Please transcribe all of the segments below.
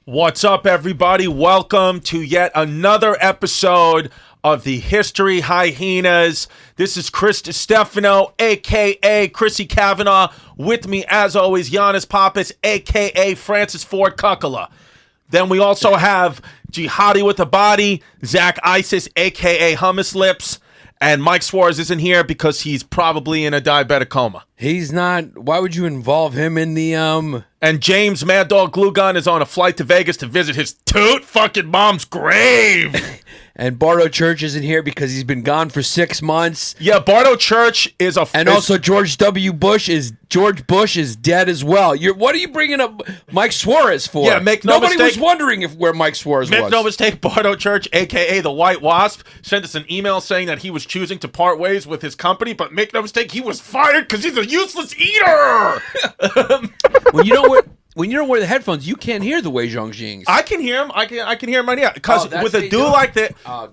What's up, everybody? Welcome to yet another episode of the History Hyenas. This is Chris Distefano, a.k.a. Chrissy Kavanaugh. With me, as always, Yannis Pappas, a.k.a. Francis Ford Cuckola. Then we also have Jihadi with a Body, Zack, a.k.a. Hummus Lips. And Mike Suarez isn't here because he's probably in a diabetic coma. He's not. Why would you involve him in the, And James Mad Dog Glue Gun is on a flight to Vegas to visit his toot fucking mom's grave. And Bardo Church isn't here because he's been gone for 6 months. Yeah, Bardo Church is a... And also George Bush is dead as well. What are you bringing up Mike Suarez for? Yeah, Nobody was wondering where Mike Suarez was. Make no mistake, Bardo Church, a.k.a. the White Wasp, sent us an email saying that he was choosing to part ways with his company, but make no mistake, he was fired because he's a useless eater! When you don't wear the headphones, you can't hear the Wei Zhongjings. I can hear him. I can hear him right here. Because with a dude like that, I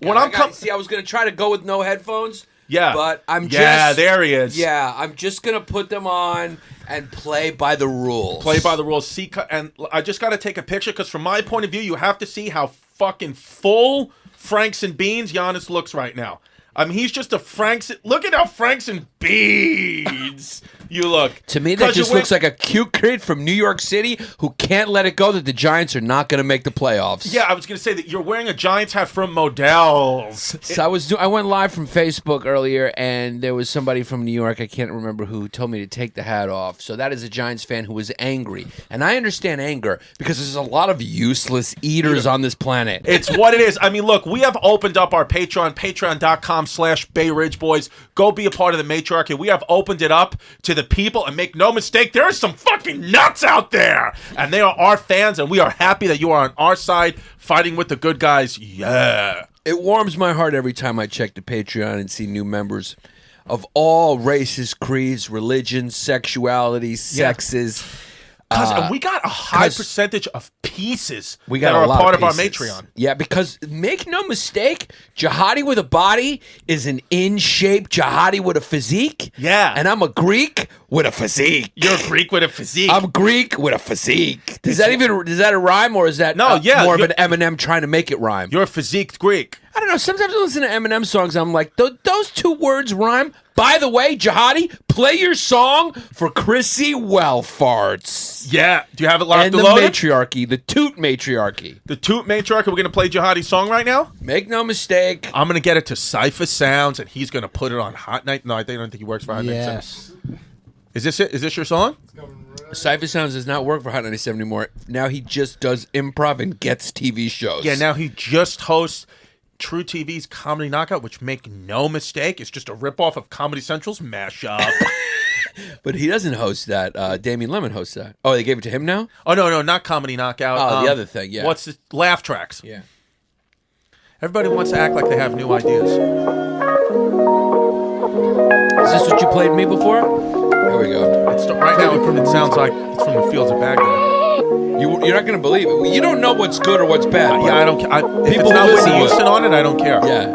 was going to try to go with no headphones. Yeah. But there he is. Yeah, I'm just going to put them on and play by the rules. Play by the rules. See, and I just got to take a picture because from my point of view, you have to see how fucking full Franks and Beans Giannis looks right now. I mean, he's just a Franks. Look at how Franks and Beans you look. To me, that just looks like a cute kid from New York City who can't let it go that the Giants are not going to make the playoffs. Yeah, I was going to say that you're wearing a Giants hat from Modell's. So I went live from Facebook earlier, and there was somebody from New York, I can't remember who, told me to take the hat off. So that is a Giants fan who was angry. And I understand anger because there's a lot of useless eaters on this planet. It's what it is. I mean, look, we have opened up our Patreon, patreon.com/Bay Ridge Boys. Go be a part of the Matriarchy. We have opened it up to the people, and make no mistake, there are some fucking nuts out there, and they are our fans, and we are happy that you are on our side fighting with the good guys. Yeah, it warms my heart every time I check the Patreon and see new members of all races, creeds, religions, sexualities, sexes. And we got a high percentage of pieces that are a part of our Matreon. Yeah, because make no mistake, Jihadi with a Body is an in-shape Jihadi with a physique. Yeah. And I'm a Greek with a physique. You're a Greek with a physique. I'm Greek with a physique. Is that a rhyme, or is that more of an Eminem trying to make it rhyme? You're a physique Greek. I don't know. Sometimes I listen to Eminem songs, I'm like, those two words rhyme. By the way, Jihadi, play your song for Chrissy Wellfarts. Yeah. Do you have it locked and the loaded? Matriarchy, the Toot Matriarchy. The Toot Matriarchy. We're going to play Jihadi's song right now? Make no mistake. I'm going to get it to Cypher Sounds, and he's going to put it on Hot Night. No, I don't think he works for Hot Night. Yes. Is this it? Is this your song? Cypher Sounds does not work for Hot 97 anymore. Now he just does improv and gets TV shows. Yeah, now he just hosts True TV's Comedy Knockout, which, make no mistake, is just a ripoff of Comedy Central's mashup. But he doesn't host that. Damian Lemon hosts that. Oh, they gave it to him now? Oh, no, not Comedy Knockout. Oh, the other thing, yeah. What's the Laugh Tracks? Yeah. Everybody wants to act like they have new ideas. Is this what you played me before? Here we go. Right now, it sounds like it's from the fields of Baghdad. You're not going to believe it. You don't know what's good or what's bad. Yeah, I don't care. If it's not Whitney Houston on it, I don't care. Yeah.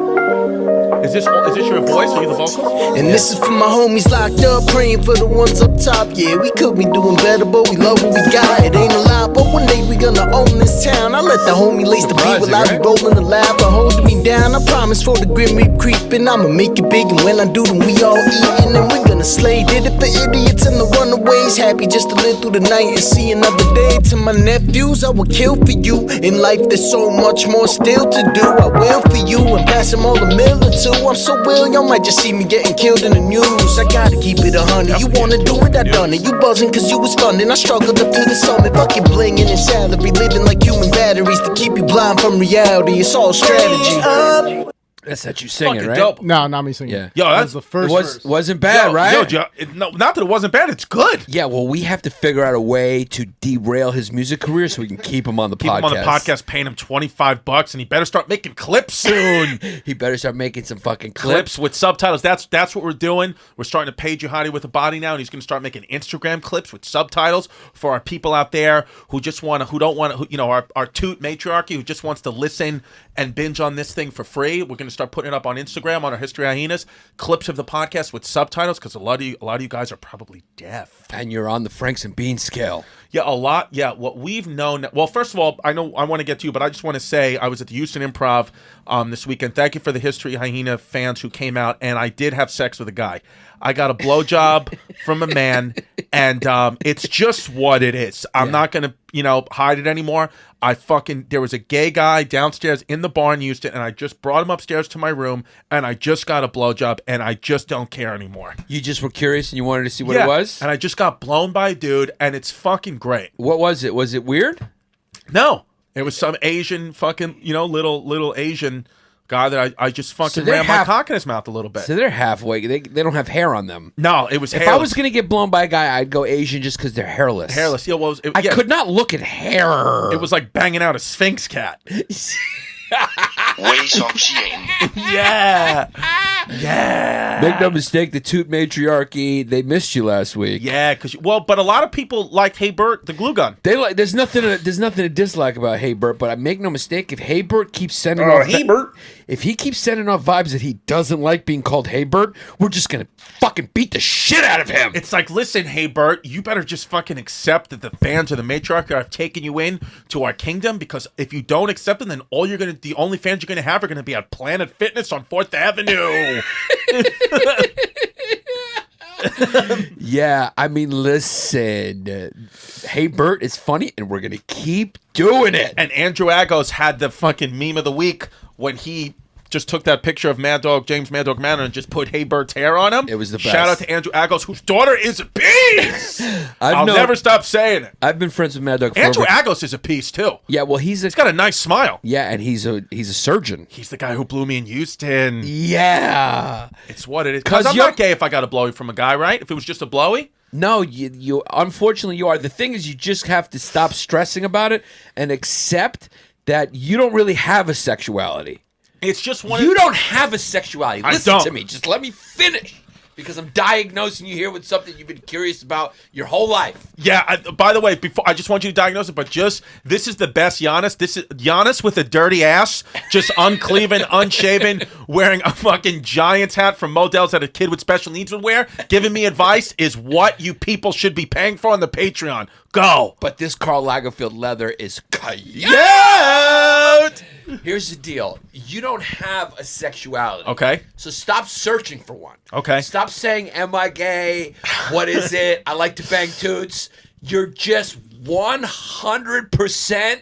Is this your voice? Are you the vocals? And this is for my homies locked up, praying for the ones up top. Yeah, we could be doing better, but we love what we got. It ain't a lie, but one day we gonna own this town. I let the homie lace the beat while I be rolling the lab. But holding me down, I promise for the grim reap creeping. I'ma make it big, and when I do, then we all eating. And we're gonna slay. Did it for idiots and the runaways. Happy just to live through the night and see another day. To my nephews, I will kill for you. In life, there's so much more still to do. I will for you and pass them all a mill or two. I'm so real, y'all might just see me getting killed in the news. I gotta keep it 100. You wanna do it, I done it. You buzzing cause you was funding. I struggled up to the summit. Fucking blinging and salary. Living like human batteries to keep you blind from reality. It's all strategy. That's that you singing, Fucking right? dope. No, not me singing. Yeah. Yo, That that's was the first It verse. wasn't bad, right? No, not that it wasn't bad. It's good. Yeah, well, we have to figure out a way to derail his music career so we can keep him on the Keep podcast. him on the podcast, paying him $25, and he better start making clips soon. He better start making some fucking Clips with subtitles. That's what we're doing. We're starting to pay Jihadi with a body now, and he's going to start making Instagram clips with subtitles for our people out there who don't want to, our toot matriarchy who just wants to listen and binge on this thing for free. We're going to start putting it up on Instagram on our History Hyenas, clips of the podcast with subtitles, because a lot of you guys are probably deaf. And you're on the Franks and Beans scale. Yeah, a lot. Yeah, what we've known. Well, first of all, I know I want to get to you, but I just want to say I was at the Houston Improv this weekend. Thank you for the History Hyena fans who came out, and I did have sex with a guy. I got a blowjob from a man, and it's just what it is. I'm not gonna, hide it anymore. There was a gay guy downstairs in the bar in Houston, and I just brought him upstairs to my room, and I just got a blowjob, and I just don't care anymore. You just were curious and you wanted to see what it was? And I just got blown by a dude, and it's fucking great. What was it? Was it weird? No, it was some Asian fucking, little Asian guy that I just fucking ran my cock in his mouth a little bit. So they're halfway. They don't have hair on them. No, it was hairless. If I was going to get blown by a guy, I'd go Asian just because they're hairless. Hairless. Yeah, well, I could not look at hair. It was like banging out a Sphinx cat. Yeah. Yeah. Make no mistake, the Toot Matriarchy, they missed you last week. Yeah, but a lot of people liked Hey Bert, the glue gun. There's nothing to dislike about Hey Bert, but I make no mistake, if Hey Bert keeps sending off if he keeps sending off vibes that he doesn't like being called Hey Bert, we're just gonna fucking beat the shit out of him. It's like, listen, Hey Bert, you better just fucking accept that the fans of the Matriarchy have taken you in to our kingdom, because if you don't accept them, then the only fans you're gonna have are gonna be at Planet Fitness on 4th Avenue. Yeah, I mean, listen. Hey Bert is funny, and we're gonna keep doing it. And Andrew Agos had the fucking meme of the week when he just took that picture of James Mad Dog Manor, and just put Hey Bert's hair on him. It was the best. Shout out to Andrew Agos, whose daughter is a piece. I'll never stop saying it. I've been friends with Mad Dog. Andrew Agos is a piece too. Yeah, well, he's got a nice smile. Yeah, and he's a surgeon. He's the guy who blew me in Houston. Yeah, it's what it is. Because I'm not gay if I got a blowy from a guy, right? If it was just a blowy. No, you unfortunately you are. The thing is, you just have to stop stressing about it and accept that you don't really have a sexuality. It's just one. You don't have a sexuality. Listen to me. Just let me finish. Because I'm diagnosing you here with something you've been curious about your whole life. Yeah, by the way, before I just want you to diagnose it, but this is the best Yannis. This is Yannis with a dirty ass, just uncleaving, unshaven, wearing a fucking Giants hat from models that a kid with special needs would wear, giving me advice is what you people should be paying for on the Patreon. Go. But this Karl Lagerfeld leather is coyote. Here's the deal. You don't have a sexuality. Okay. So stop searching for one. Okay. Stop saying, am I gay? What is it? I like to bang toots. You're just 100%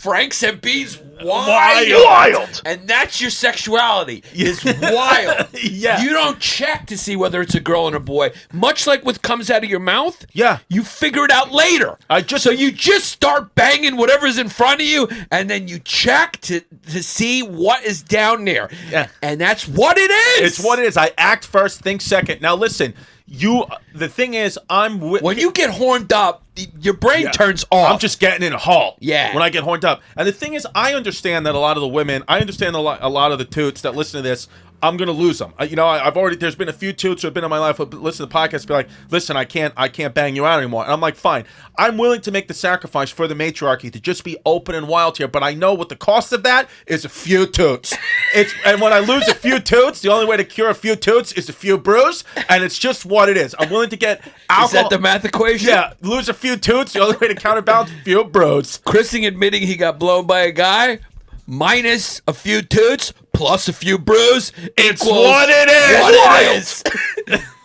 Franks and Beans wild. And that's your sexuality. It's wild. Yeah. You don't check to see whether it's a girl and a boy. Much like what comes out of your mouth. Yeah. You figure it out later. So you just start banging whatever's in front of you, and then you check to see what is down there. Yeah. And that's what it is. It's what it is. I act first, think second. Now listen, the thing is, when you get horned up, your brain turns off. I'm just getting in a hall. Yeah. When I get horned up. And the thing is, I understand that a lot of the women, a lot of the toots that listen to this, I'm gonna lose them. There's been a few toots who have been in my life who listen to the podcast, be like, listen, I can't bang you out anymore. And I'm like, fine, I'm willing to make the sacrifice for the Matriarchy to just be open and wild here, but I know what the cost of that is: a few toots. And when I lose a few toots, the only way to cure a few toots is a few brews, and it's just what it is. I'm willing to get alcohol. Is that the math equation? Yeah, lose a few toots, the only way to counterbalance a few brews. Chrising admitting he got blown by a guy, minus a few toots, plus a few brews, it's equals what it is. What it is.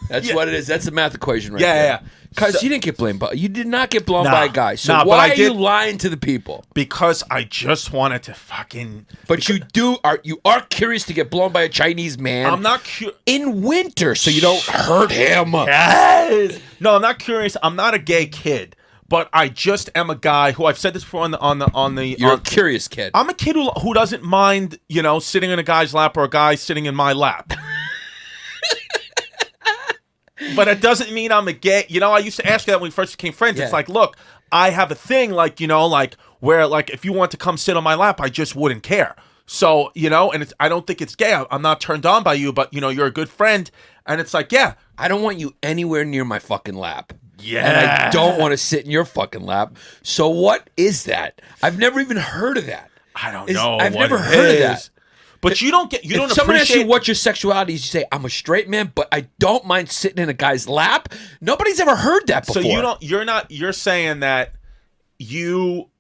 That's what it is. That's the math equation right there. Yeah. Because you didn't get blamed, but you did not get blown by a guy. So why are you lying to the people? Because I just wanted to fucking. But you are curious to get blown by a Chinese man. I'm not curious in winter, so you don't hurt him. Yes. No, I'm not curious. I'm not a gay kid. but I just am a guy who I've said this before on the. You're a curious kid. I'm a kid who doesn't mind, sitting in a guy's lap or a guy sitting in my lap. But it doesn't mean I'm a gay. I used to ask you that when we first became friends. Yeah. It's like, look, I have a thing, where if you want to come sit on my lap, I just wouldn't care. So, and I don't think it's gay. I'm not turned on by you, but, you're a good friend. And it's like, yeah. I don't want you anywhere near my fucking lap. Yeah. And I don't want to sit in your fucking lap. So what is that? I've never even heard of that. I don't know. I've what never it heard of is. that. But you don't If someone asks you what your sexuality is, you say, I'm a straight man, but I don't mind sitting in a guy's lap. Nobody's ever heard that before. So you're saying that you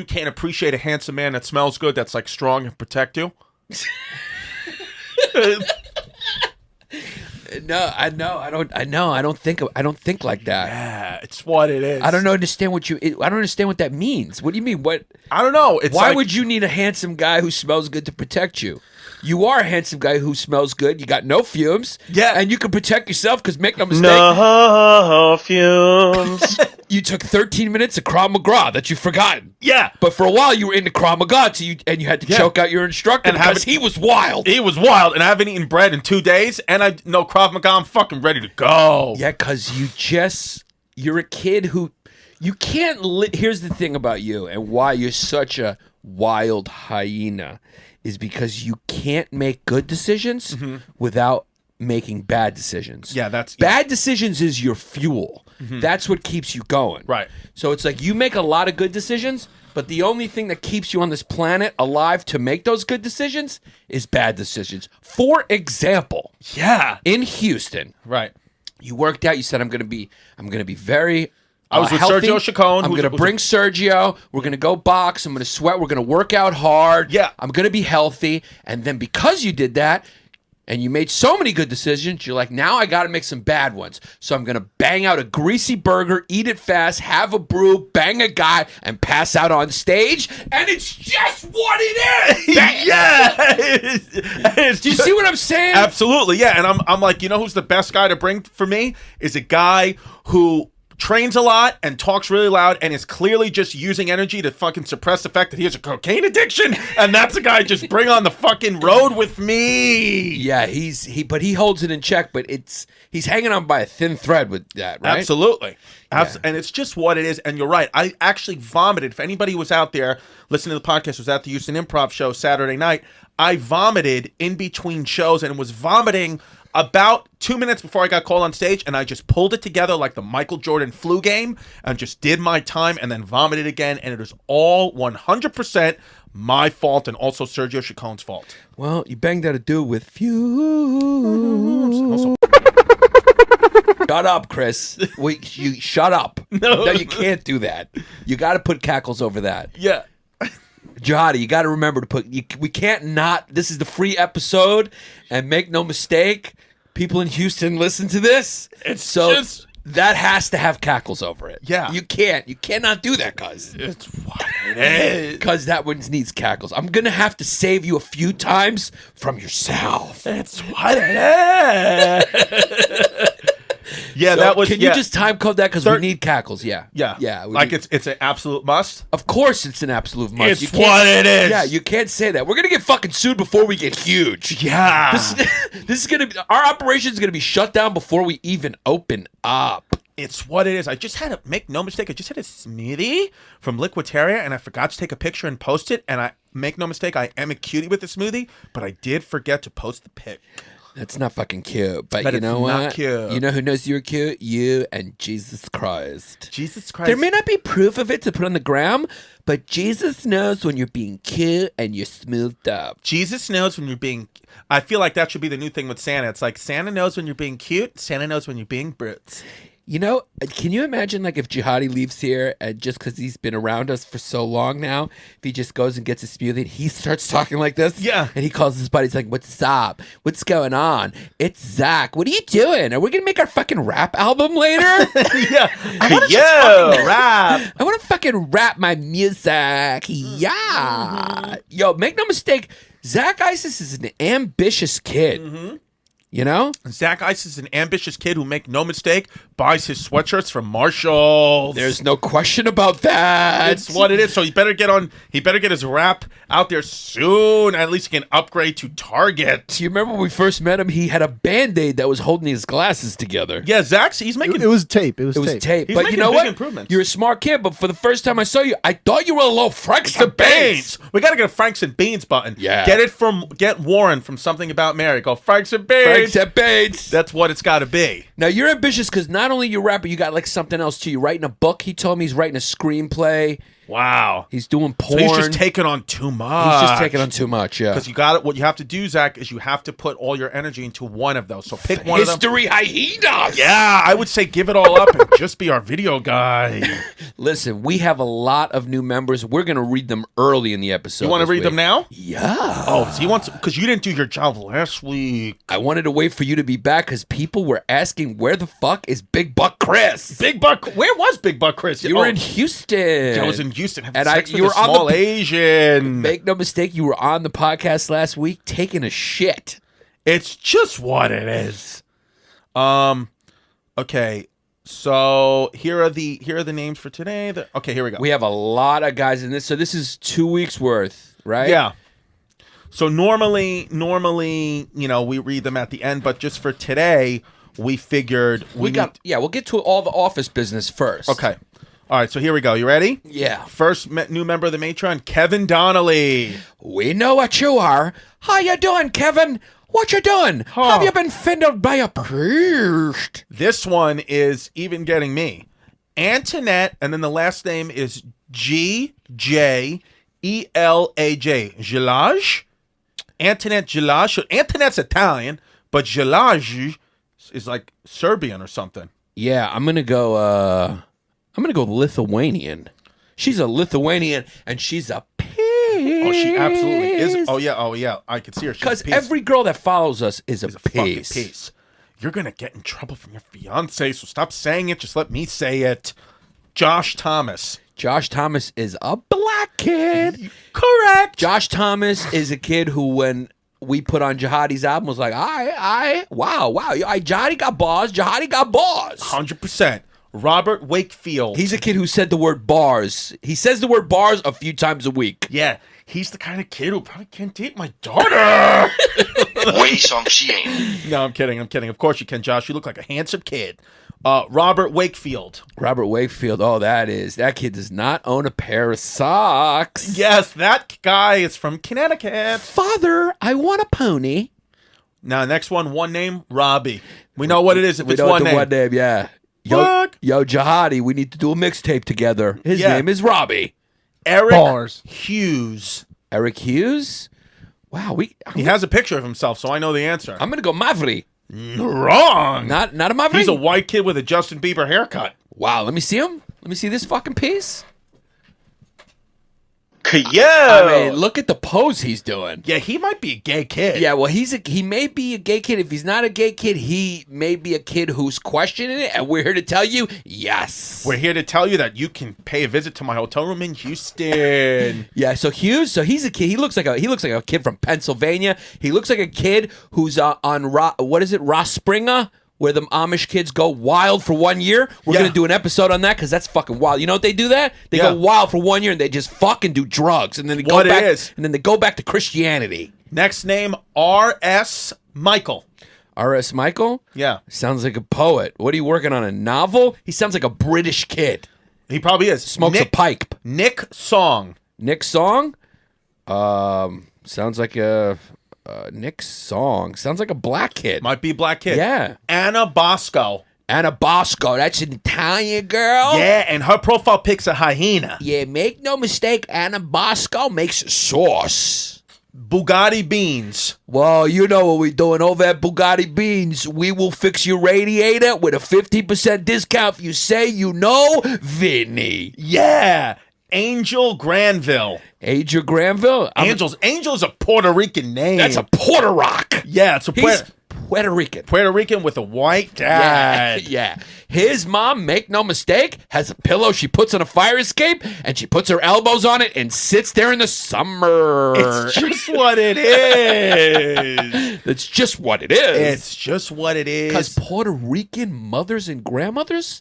can't appreciate a handsome man that smells good, that's like strong and protect you? No, I don't think like that. Yeah, it's what it is. I don't understand what that means. What do you mean? What? I don't know. Why would you need a handsome guy who smells good to protect you? You are a handsome guy who smells good. You got no fumes. Yeah. And you can protect yourself because make no mistake. No fumes. You took 13 minutes of Krav Maga that you've forgotten. Yeah. But for a while you were into Krav Maga and you had to choke out your instructor because he was wild. He was wild, and I haven't eaten bread in 2 days, and I know Krav Maga, I'm fucking ready to go. Yeah, because you're a kid who, you can't, here's the thing about you and why you're such a wild hyena is because you can't make good decisions without making bad decisions. Yeah, bad decisions is your fuel. That's what keeps you going. Right. So it's like you make a lot of good decisions, but the only thing that keeps you on this planet alive to make those good decisions is bad decisions. For example, in Houston, Right. you worked out. You said I'm gonna be very. I was with healthy. Sergio Chicon. I'm going to bring Sergio. We're going to go box. I'm going to sweat. We're going to work out hard. Yeah. I'm going to be healthy. And then because you did that and you made so many good decisions, you're like, now I got to make some bad ones. So I'm going to bang out a greasy burger, eat it fast, have a brew, bang a guy, and pass out on stage. And it's just what it is. Yeah. Do you see what I'm saying? Absolutely. Yeah. And I'm like, who's the best guy to bring for me is a guy who trains a lot and talks really loud and is clearly just using energy to fucking suppress the fact that he has a cocaine addiction, and that's a guy just bring on the fucking road with me. Yeah, but he holds it in check, but he's hanging on by a thin thread with that, right? Absolutely. Yeah. And it's just what it is. And you're right. I actually vomited. If anybody was out there listening to the podcast, was at the Houston Improv show Saturday night, I vomited in between shows and was vomiting about 2 minutes before I got called on stage, and I just pulled it together like the Michael Jordan flu game and just did my time and then vomited again, and it is all 100% my fault and also Sergio Chicon's fault. Well, you banged out a dude with fumes. Shut up, Chris. You shut up. No, you can't do that. You got to put cackles over that. Yeah. Jihadi, you got to remember to put. We can't not. This is the free episode, and make no mistake, people in Houston listen to this. That has to have cackles over it. Yeah, you cannot do that, cuz. It's what it is. Cuz that one needs cackles. I'm gonna have to save you a few times from yourself. It's what it is. Yeah, so that was. Can you just time code that because we need cackles? Yeah, yeah. Like it's an absolute must. Of course, it's an absolute must. It's what it is. Yeah, you can't say that. We're gonna get fucking sued before we get huge. Yeah, this is gonna be, our operation is gonna be shut down before we even open up. It's what it is. I just had to make no mistake. I just had a smoothie from Liquiteria, and I forgot to take a picture and post it. And I make no mistake, I am a cutie with the smoothie, but I did forget to post the pic. That's not fucking cute, but you know what? Not cute. You know who knows you're cute? You and Jesus Christ. Jesus Christ. There may not be proof of it to put on the gram, but Jesus knows when you're being cute and you're smoothed up. Jesus knows when you're being. I feel like that should be the new thing with Santa. It's like Santa knows when you're being cute. Santa knows when you're being brutes. You know, can you imagine like if Jihadi leaves here and just because he's been around us for so long now, if he just goes and gets a smoothie and he starts talking like this? Yeah. And he calls his buddies like, what's up? What's going on? It's Zack. What are you doing? Are we going to make our fucking rap album later? Yeah. I want to fucking rap. I want to fucking rap my music. Yeah. Yo, make no mistake, Zack Isis is an ambitious kid. You know? Zach Ice is an ambitious kid who, make no mistake, buys his sweatshirts from Marshalls. There's no question about that. It's what it is. So he better get his rap out there soon. At least he can upgrade to Target. Do you remember when we first met him? He had a Band-Aid that was holding his glasses together. Yeah, he's making... It was tape. It was tape. He's But making you know big what? improvements. You're a smart kid, but for the first time I saw you, I thought you were a little Franks and Beans. We got to get a Franks and Beans button. Yeah. Get Warren from Something About Mary. Go Franks and Beans. Franks and Beans. That's what it's got to be. Now, you're ambitious because not only you're a rapper, you got like something else too. You're writing a book. He told me he's writing a screenplay. Wow. He's doing porn. So he's just taking on too much. He's just taking on too much, yeah. Because what you have to do, Zach, is you have to put all your energy into one of those. So pick one History of them. Hyenas. Yeah, I would say give it all up and just be our video guy. Listen, we have a lot of new members. We're going to read them early in the episode. You want to read them now? Yeah. Oh, so he wants, because you didn't do your job last week. I wanted to wait for you to be back because people were asking, where the fuck is Big Buck Chris? Big Buck, where was Big Buck Chris? You were in Houston. I was in Houston having And sex you with were a on small the Asian. Make no mistake, you were on the podcast last week taking a shit. It's just what it is. Okay. So here are the names for today. Okay, here we go. We have a lot of guys in this, so this is 2 weeks worth, right? Yeah. So normally, we read them at the end, but just for today, we figured we'll get to all the office business first. Okay. All right, so here we go. You ready? Yeah. First new member of the Matron, Kevin Donnelly. We know what you are. How you doing, Kevin? What you doing? Have you been fiddled by a priest? This one is even getting me. Antoinette, and then the last name is G-J-E-L-A-J. Gelage? Antoinette Gelage. Antoinette's Italian, but Gelage is like Serbian or something. Yeah, I'm gonna go Lithuanian. She's a Lithuanian, and she's a piece. Oh, she absolutely is. Oh yeah. I can see her. Because every girl that follows us is a fucking piece. piece. You're gonna get in trouble from your fiance, so stop saying it. Just let me say it. Josh Thomas. Josh Thomas is a black kid. Correct. Josh Thomas is a kid who, when we put on Jihadi's album, was like, wow. Jihadi got bars. 100%. Robert Wakefield. He's a kid who said the word bars. He says the word bars a few times a week. Yeah, he's the kind of kid who probably can't date my daughter. No, I'm kidding. Of course you can, Josh. You look like a handsome kid. Robert Wakefield. Robert Wakefield. Oh, that kid does not own a pair of socks. Yes, that guy is from Connecticut. Father, I want a pony. Now, next one name, Robbie. We know what it is if it's one name. One name, yeah. Yo, Jihadi, we need to do a mixtape together. His name is Robbie. Eric Hughes. Eric Hughes? Wow, he has a picture of himself, so I know the answer. I'm gonna go Mavri. Wrong. Not a Mavri? He's a white kid with a Justin Bieber haircut. Wow, let me see him. Let me see this fucking piece. Yo! I mean, look at the pose he's doing. Yeah, he might be a gay kid. Yeah, well, he may be a gay kid. If he's not a gay kid, he may be a kid who's questioning it, and we're here to tell you, yes. We're here to tell you that you can pay a visit to my hotel room in Houston. Yeah, so Hughes, he's a kid. He looks like a kid from Pennsylvania. He looks like a kid who's on Ross Springer, where the Amish kids go wild for 1 year. We're going to do an episode on that because that's fucking wild. You know what they do that? They go wild for 1 year and they just fucking do drugs. And then they go back and then they go back to Christianity. Next name, R.S. Michael. R.S. Michael? Yeah. Sounds like a poet. What are you working on, a novel? He sounds like a British kid. He probably is. Smokes a pipe. Nick Song. Nick Song? Sounds like a... Nick Song. Sounds like a black kid. Might be a black kid. Yeah. Anna Bosco. Anna Bosco. That's an Italian girl. Yeah, and her profile pic's a hyena. Yeah, make no mistake, Anna Bosco makes sauce. Bugatti Beans. Well, you know what we're doing over at Bugatti Beans. We will fix your radiator with a 50% discount if you say you know Vinny. Yeah. Angel Granville. Angel Granville? Angel's a Puerto Rican name. That's a Puerto Rock. Yeah, it's a He's Puerto Rican. Puerto Rican with a white dad. Yeah. His mom, make no mistake, has a pillow she puts on a fire escape, and she puts her elbows on it and sits there in the summer. It's just what it is. That's just what it is. It's just what it is. Because Puerto Rican mothers and grandmothers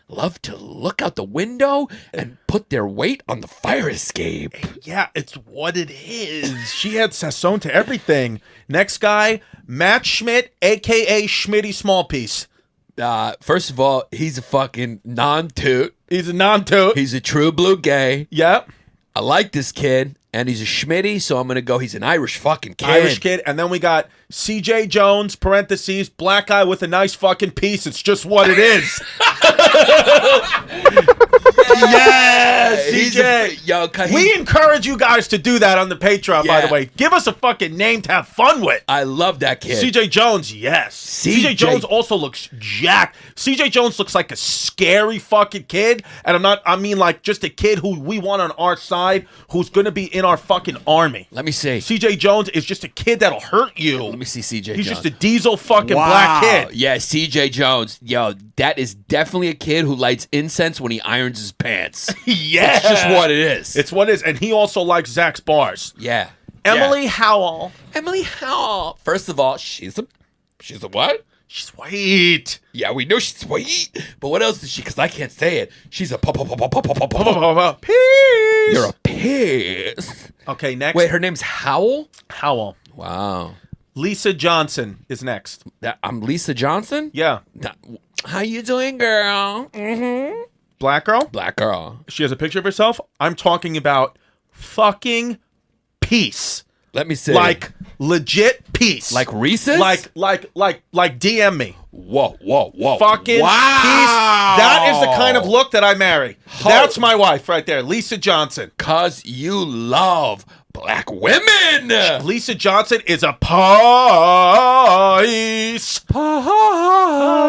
love to look out the window and put their weight on the fire escape. Yeah, it's what it is. She had sazon to everything. Next guy, Matt Schmidt, a.k.a. Schmitty Small Piece. First of all, he's a fucking non-toot. He's a non-toot. He's a true blue gay. Yep. I like this kid, and he's a Schmitty, so I'm going to go, he's an Irish fucking kid. Irish kid. And then we got C.J. Jones, parentheses, black guy with a nice fucking piece. It's just what it is. Yes, CJ. We encourage you guys to do that on the Patreon, by the way. Give us a fucking name to have fun with. I love that kid. CJ Jones, yes. CJ Jones also looks jacked. CJ Jones looks like a scary fucking kid. And I mean like just a kid who we want on our side, who's going to be in our fucking army. Let me see. CJ Jones is just a kid that'll hurt you. Let me see CJ Jones. He's just a diesel fucking black kid. Yeah, CJ Jones. Yo, that is definitely a kid who lights incense when he irons his pants. Yeah. It's just what it is. It's what it is. And he also likes Zack's bars. Yeah. Emily Howell. Emily Howell. First of all, she's a what? She's white. Yeah, we know she's white. But what else is she? Because I can't say it. She's a Peace. You're a piss. Okay, next. Wait, her name's Howell? Howell. Wow. Lisa Johnson is next. I'm Lisa Johnson? Yeah. How you doing, girl? Mm-hmm. Black girl? Black girl. She has a picture of herself. I'm talking about fucking peace. Let me see. Like legit peace. Like Reese's? Like DM me. Whoa. Fucking peace. That is the kind of look that I marry. That's my wife right there, Lisa Johnson. 'Cause you love black women. Lisa Johnson is a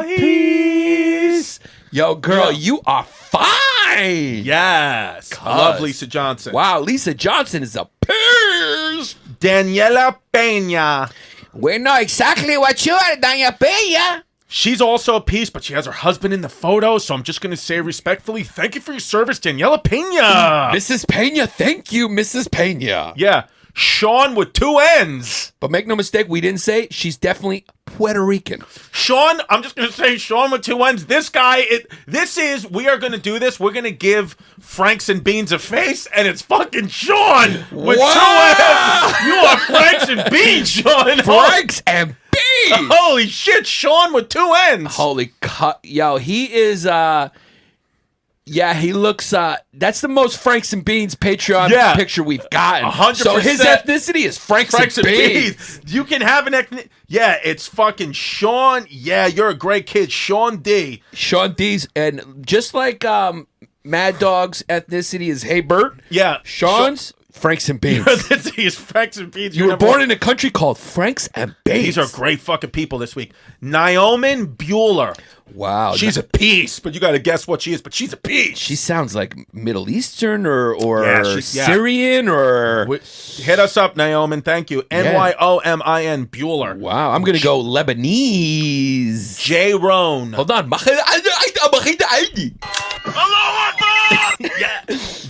peace. Yo, girl, you are fine. Yes. I love Lisa Johnson. Wow, Lisa Johnson is a peace. Daniela Peña. We know exactly what you are, Daniela Peña. She's also a piece, but she has her husband in the photo, so I'm just going to say respectfully, thank you for your service, Daniela Peña. Mrs. Peña, thank you, Mrs. Peña. Yeah, Sean with 2 N's. But make no mistake, we didn't say she's definitely Puerto Rican. Sean, I'm just going to say Sean with 2 N's. This guy, we are going to do this. We're going to give Franks and Beans a face, and it's fucking Sean with 2 N's. You are Franks and Beans, Sean. Franks and Beans. Holy shit, Sean with 2 N's. Holy yo, he is he looks that's the most Franks and Beans Patreon picture we've gotten. 100%. So his ethnicity is Franks and Beans. You can have an ethnicity. Yeah, it's fucking Sean. Yeah, you're a great kid, Sean D. Sean D's, and just like Mad Dog's ethnicity is Hey Bert. Yeah, Sean's Franks and Beans. He's Franks and Beans. You were born in a country called Franks and Beans. These are great fucking people this week. Naomi Bueller. Wow. She's a piece, but you got to guess what she is, but she's a piece. She sounds like Middle Eastern or Syrian or... Hit us up, Naomi. Thank you. Nyomin Bueller. Wow. I'm going to go Lebanese. J. Roan. Hold on. Yeah.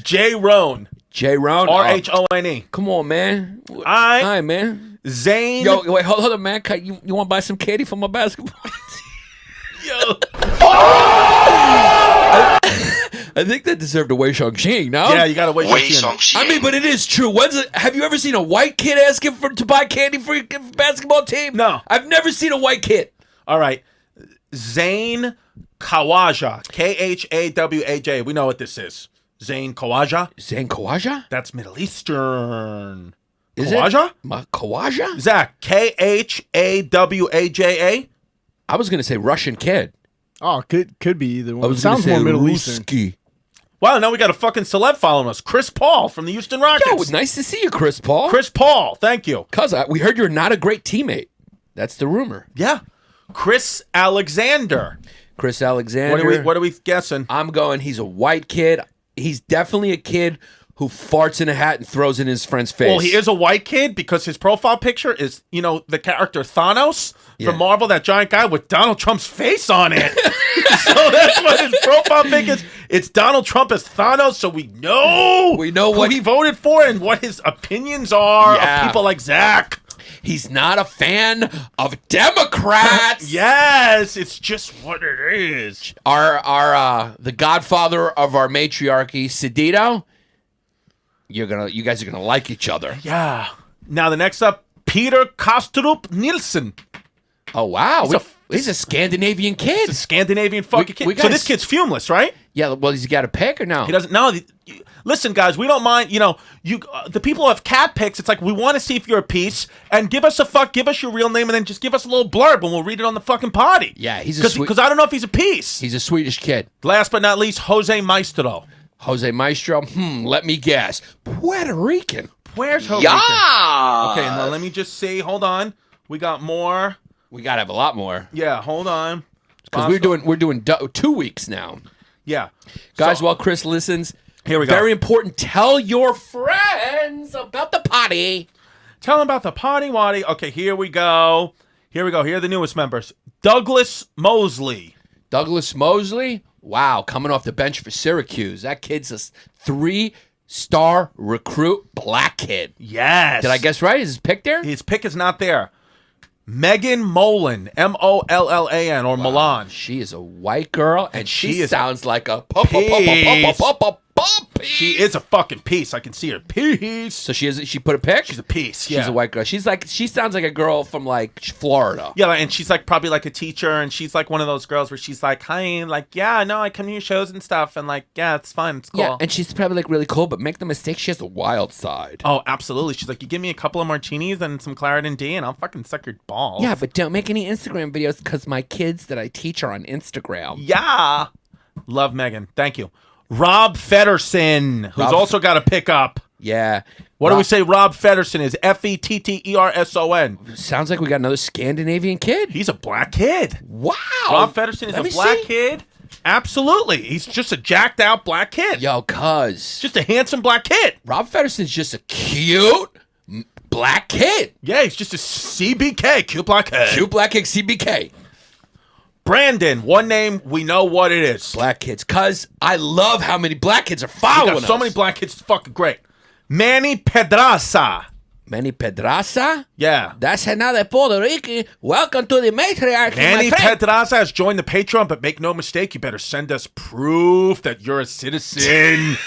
J. Roan. J. Roan. R-H-O-N-E. Come on, man. All right. All right, man. Zane. Yo, wait, hold on, man. You want to buy some candy for my basketball? Yo. I think that deserved a Wei Shang-Xing, no? Yeah, you got to Wei Shang-Xing. I mean, but it is true. Have you ever seen a white kid asking to buy candy for your basketball team? No. I've never seen a white kid. All right. Zane Khawaja. Khawaj. We know what this is. Zane Khawaja. Zane Khawaja? That's Middle Eastern. Is Khawaja? It? Khawaja? Zach. Khawaja. I was going to say Russian kid. Oh, could be either one. I was Sounds more Middle Ruski. Eastern. Wow, now we got a fucking celeb following us. Chris Paul from the Houston Rockets. Yo, nice to see you, Chris Paul. Chris Paul, thank you. Cuz we heard you're not a great teammate. That's the rumor. Yeah. Chris Alexander. Chris Alexander. What are we guessing? I'm going, he's a white kid. He's definitely a kid who farts in a hat and throws it in his friend's face. Well, he is a white kid because his profile picture is, the character Thanos Yeah. from Marvel, that giant guy with Donald Trump's face on it. So that's what his profile pic is. It's Donald Trump as Thanos, so we know who he voted for and what his opinions are Yeah. of people like Zack. He's not a fan of Democrats. Yes, it's just what it is. The godfather of our matriarchy, Sedito. You guys are gonna like each other. Yeah. Now the next up, Peter Kostrup Nielsen. Oh wow, He's he's a Scandinavian kid. It's a Scandinavian fucking kid. we So gotta this kid's fumeless, right? Yeah, well, he's got a pick or no? He doesn't know. Listen, guys, we don't mind. The people who have cat pics. It's like we want to see if you're a piece, and give us your real name, and then just give us a little blurb, and we'll read it on the fucking potty. Yeah, because I don't know if he's a piece. He's a Swedish kid. Last but not least, Jose Maestro. Jose Maestro. Let me guess. Puerto Rican. Where's Jose? Yeah. Okay, now let me just see. Hold on. We got more. We gotta have a lot more Yeah, hold on. because we're doing 2 weeks now, Yeah, guys. So- While Chris listens, Here we go. Very important. Tell your friends about the potty. Tell them about the potty waddy. Okay, here we go. Here are the newest members. Douglas Mosley. Douglas Mosley. Wow, coming off the bench for Syracuse. That kid's a 3-star recruit, black kid. Yes. Did I guess right? Is his pick there? His pick is not there. Megan Mollan, Mollan, or Milan. She is a white girl, and she she is sounds like a piece. piece. She is a fucking piece. I can see her piece. So she put a pick. She's a piece. She's Yeah. a white girl. She sounds like a girl from like Florida. Yeah, and she's like probably like a teacher, and she's like one of those girls where she's like, "Hi, like, yeah, no, I come to your shows and stuff, and like, yeah, it's fun, it's cool." Yeah, and she's probably like really cool, but make no mistake, she has a wild side. Oh, absolutely. She's like, you give me a couple of martinis and some Claritin D, and I'll fucking suck your balls. Yeah, but don't make any Instagram videos because my kids that I teach are on Instagram. Yeah. Love Megan. Thank you. Rob Fedderson, who's also got a pickup. Yeah. What do we say Rob Fedderson is? Fetterson. Sounds like we got another Scandinavian kid. He's a black kid. Wow. Rob Fedderson is a black kid. Absolutely. He's just a jacked out black kid. Yo, cuz. Just a handsome black kid. Rob Fedderson's just a cute black kid. Yeah, he's just a CBK, cute black kid. Cute black kid CBK. Brandon, one name, we know what it is. Black kids. Cuz I love how many black kids are We following got so us. many black kids, it's fucking great. Manny Pedraza. Manny Pedraza? Yeah. That's another Puerto Rican. Welcome to the matriarchy, Manny my friend. Pedraza has joined the Patreon, but make no mistake, you better send us proof that you're a citizen.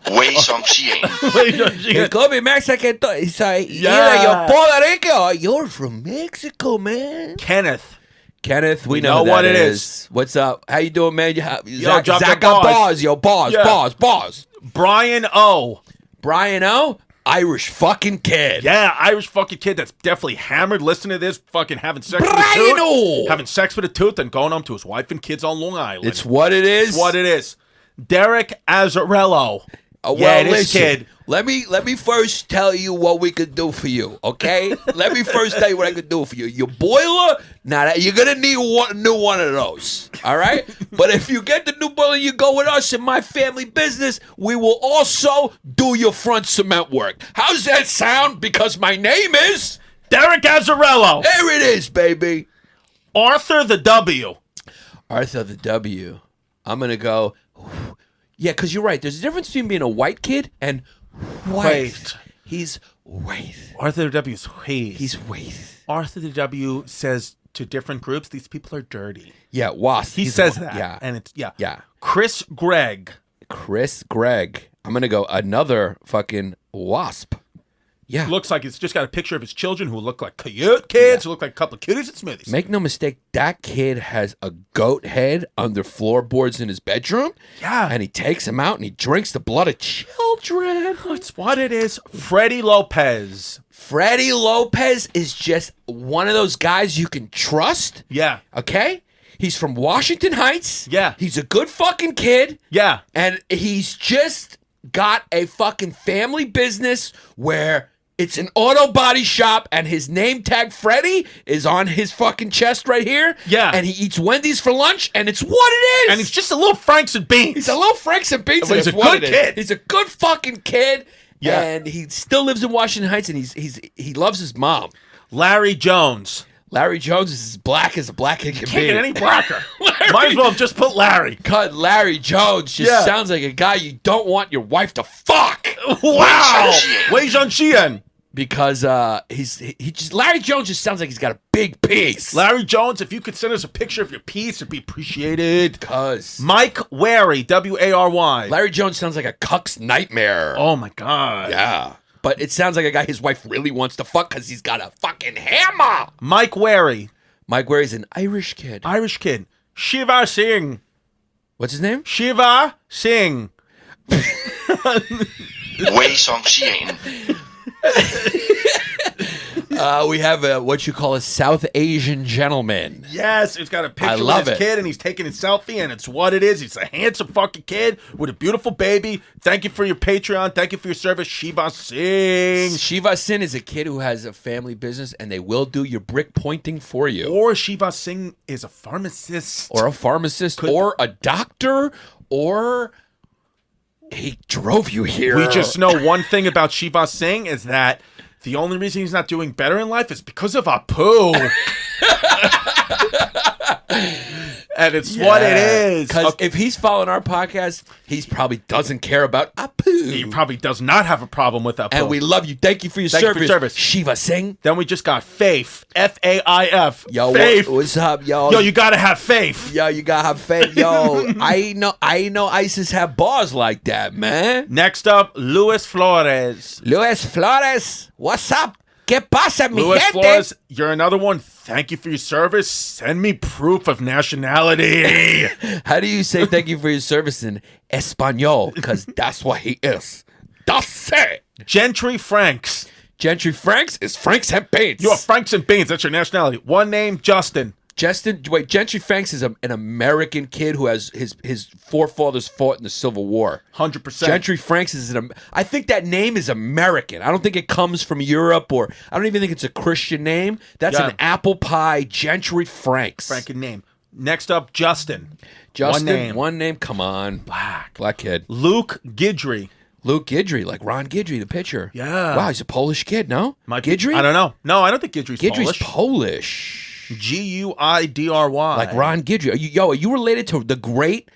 Way some shit. It could be Mexican. It's like, Yeah. either you're Puerto Rican or you're from Mexico, man. Kenneth. Kenneth, we know know what that it is. What's up? How you doing, man? Zack drop got that bars. bars. Yo, bars, Yeah. bars. Brian O. Brian O, Irish fucking kid. Yeah, Irish fucking kid that's definitely hammered listening to this, fucking having sex with a Brian tooth. O. Having sex with a tooth and going home to his wife and kids on Long Island. It's what it is. It's what it is. Derek Azzarello. Well, yeah, this listen, kid. Let me first tell you what we could do for you, okay? Let me first tell you what I could do for you. Your boiler, you're gonna need a new one of those, all right? But if you get the new boiler, you go with us in my family business. We will also do your front cement work. How's that sound? Because my name is Derek Azzarello. there. It is, baby. Arthur the W. Arthur the W. I'm gonna go. Yeah, because you're right. There's a difference between being a white kid and white. He's white. Arthur the W is white. He's white. Arthur the W says to different groups, these people are dirty. Yeah, wasp. He He's says a- that. Yeah. And it's, yeah. Yeah. Chris Gregg. Chris Gregg. I'm going to go another fucking wasp. Yeah. Looks like it's just got a picture of his children who look like coyote kids, who look like a couple of kitties and smoothies. Make no mistake, that kid has a goat head under floorboards in his bedroom. Yeah. And he takes them out and he drinks the blood of children. It's what it is. Freddie Lopez. Freddie Lopez is just one of those guys you can trust. Yeah. Okay? He's from Washington Heights. Yeah. He's a good fucking kid. Yeah. And he's just got a fucking family business where It's an auto body shop, and his name tag, Freddy, is on his fucking chest right here. Yeah. And he eats Wendy's for lunch, and it's what it is. And he's just a little Franks and Beans. He's a little Franks and Beans. Well, he's and a it's what good it is. kid. He's a good fucking kid. Yeah. And he still lives in Washington Heights, and he loves his mom. Larry Jones. Larry Jones is as black as a black kid can Can't be. get any blacker. Might as well have just put Larry. Cut Larry Jones just sounds like a guy you don't want your wife to fuck. Wow. Wei Zhangxian. Because Larry Jones just sounds like he's got a big piece. Larry Jones, if you could send us a picture of your piece, it'd be appreciated. Cuz Mike Wary, W-A-R-Y. Larry Jones sounds like a cuck's nightmare. Oh my God. Yeah. But it sounds like a guy his wife really wants to fuck because he's got a fucking hammer. Mike Wary. Mike Wary's an Irish kid. Irish kid. Shiva Singh. What's his name? Shiva Singh. Wei Xiang. We have what you call a South Asian gentleman. Yes, it's got a picture I of love his it. kid, and he's taking a selfie, and it's what it is. He's a handsome fucking kid with a beautiful baby. Thank you for your Patreon. Thank you for your service, Shiva Singh. Shiva Sin is a kid who has a family business, and they will do your brick pointing for you. Or Shiva Singh is a pharmacist. Or a pharmacist, or a doctor, or he drove you here. We just know one thing about Shiva Singh is that the only reason he's not doing better in life is because of Apu. And it's what it is. Because if he's following our podcast, he probably doesn't care about Apu. He probably does not have a problem with Apu. And we love you. Thank you for your Thank you for service. your service. Shiva Singh. Then we just got Faith. F-A-I-F. Yo, Faith. what's up, yo? Yo, you gotta have faith. Yo, you gotta have faith. Yo, I know ISIS have bars like that, man. Next up, Luis Flores. Luis Flores, what's up? ¿Qué pasa, mi Luis gente? Flores, you're another one. Thank you for your service. Send me proof of nationality. How do you say thank you for your service in Espanol? Because that's what he is. That's it. Gentry Franks. Gentry Franks is Franks and Beans. You're Franks and Beans. That's your nationality. One name, Justin. Gentry Franks is an American kid who has his forefathers fought in the Civil War. 100%. Gentry Franks is I think that name is American. I don't think it comes from Europe, or I don't even think it's a Christian name. That's an apple pie. Gentry Franks. Franken name. Next up, Justin. Justin. One name. Come on. Black kid. Luke Guidry. Luke Guidry, like Ron Guidry, the pitcher. Yeah. Wow, he's a Polish kid, no? Guidry? I don't know. No, I don't think Guidry's Guidry's Polish. Polish. G-U-I-D-R-Y. Like Ron Guidry. Are you related to the great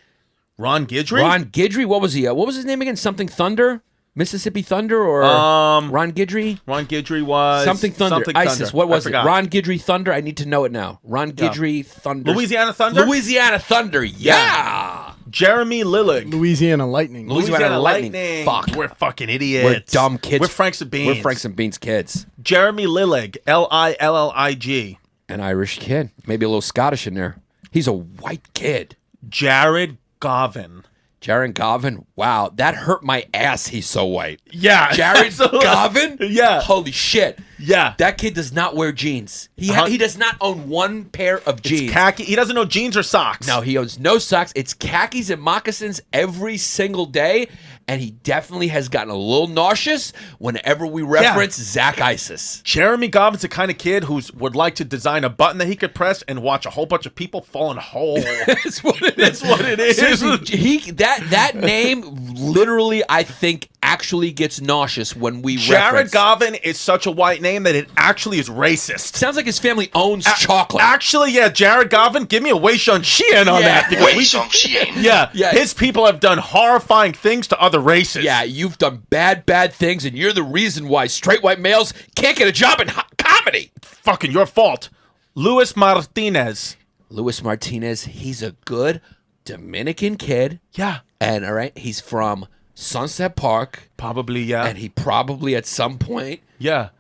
Ron Guidry? Ron Guidry? What was he? What was his name again? Something Thunder? Mississippi Thunder or Ron Guidry? Ron Guidry was Something Thunder. ISIS. What was it? Ron Guidry Thunder? I need to know it now. Ron Guidry Thunder. Louisiana Thunder? Louisiana Thunder. Yeah. Jeremy Lillig. Louisiana Lightning. Louisiana Lightning. Fuck. We're fucking idiots. We're dumb kids. We're Franks and Beans. We're Franks and Beans kids. Jeremy Lillig. L-I-L-L-I-G. An Irish kid. Maybe a little Scottish in there. He's a white kid. Jared Govin. Jared Govin. Wow, that hurt my ass. He's so white. Yeah. Jared Govin? Yeah. Holy shit. Yeah. That kid does not wear jeans. He does not own one pair of jeans. It's khaki. He doesn't know jeans or socks. No, he owns no socks. It's khakis and moccasins every single day. And he definitely has gotten a little nauseous whenever we reference Zack ISIS. Jeremy Govin's the kind of kid who would like to design a button that he could press and watch a whole bunch of people fall in a hole. That's what it is. That's what it is. Seriously, that name literally, I think, actually gets nauseous when we Jared reference. Govin is such a white name that it actually is racist. Sounds like his family owns chocolate. Actually, yeah, Jared Govin, give me a Wei Xiang on that. Because Wei Xiang. Yeah, his people have done horrifying things to other races. Yeah, you've done bad things, and you're the reason why straight white males can't get a job in comedy. Fucking your fault. Luis Martinez. Luis Martinez, he's a good Dominican kid. Yeah. And, all right, he's from Sunset Park. Probably, yeah. And he probably at some point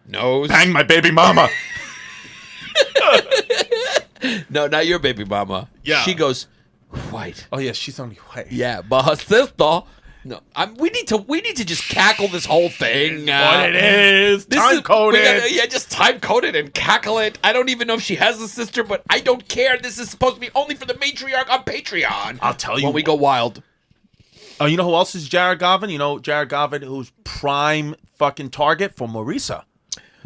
knows. Bang my baby mama. No, not your baby mama. Yeah. She goes white. Oh, yeah, she's only white. Yeah, but her sister. No, we need to just cackle this whole thing. What it is. Time coded. Just time coded and cackle it. I don't even know if she has a sister, but I don't care. This is supposed to be only for the matriarch on Patreon. I'll tell you. When we go wild. Oh, you know who else is Jared Govin? You know Jared Govin, who's prime fucking target for Marisa.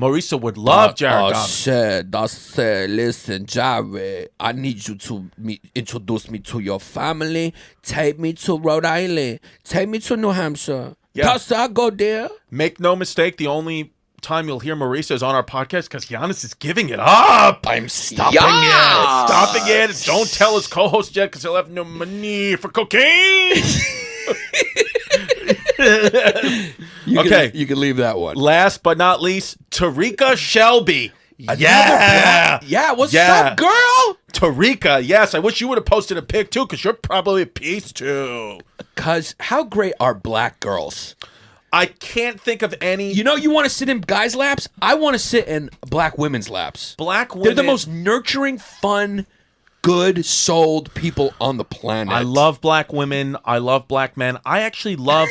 Marisa would love Jared Goffin. I said, listen, Jared, I need you to introduce me to your family. Take me to Rhode Island. Take me to New Hampshire. Yeah. I go there. Make no mistake, the only time you'll hear Marisa is on our podcast because Yannis is giving it up. I'm stopping Yes! Stopping it. Don't tell his co-host yet because he'll have no money for cocaine. You can leave that one. Last but not least, Tarika Shelby. Yeah. What's up, girl? Tarika, yes. I wish you would have posted a pic too because you're probably a piece too. Because how great are black girls? I can't think of any. You know, you want to sit in guys' laps? I want to sit in black women's laps. Black women. They're the most nurturing, fun, good-souled people on the planet. I love black women. I love black men. I actually love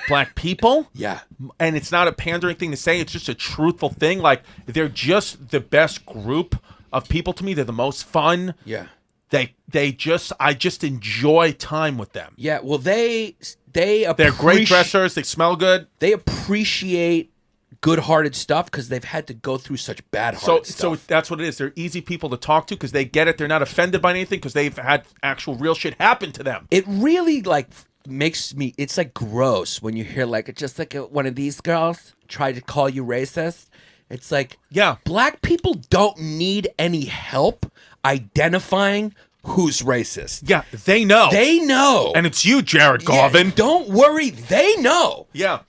black people. Yeah. And it's not a pandering thing to say. It's just a truthful thing. Like, they're just the best group of people to me. They're the most fun. Yeah. I just enjoy time with them. Yeah, well, they're great dressers. They smell good. They appreciate good-hearted stuff because they've had to go through such bad-hearted stuff. So that's what it is. They're easy people to talk to because they get it. They're not offended by anything because they've had actual real shit happen to them. It really makes me. It's gross when you hear just one of these girls try to call you racist. It's yeah, black people don't need any help identifying who's racist. Yeah, they know. They know. And it's you, Jared Garvin. Yeah, don't worry. They know. Yeah.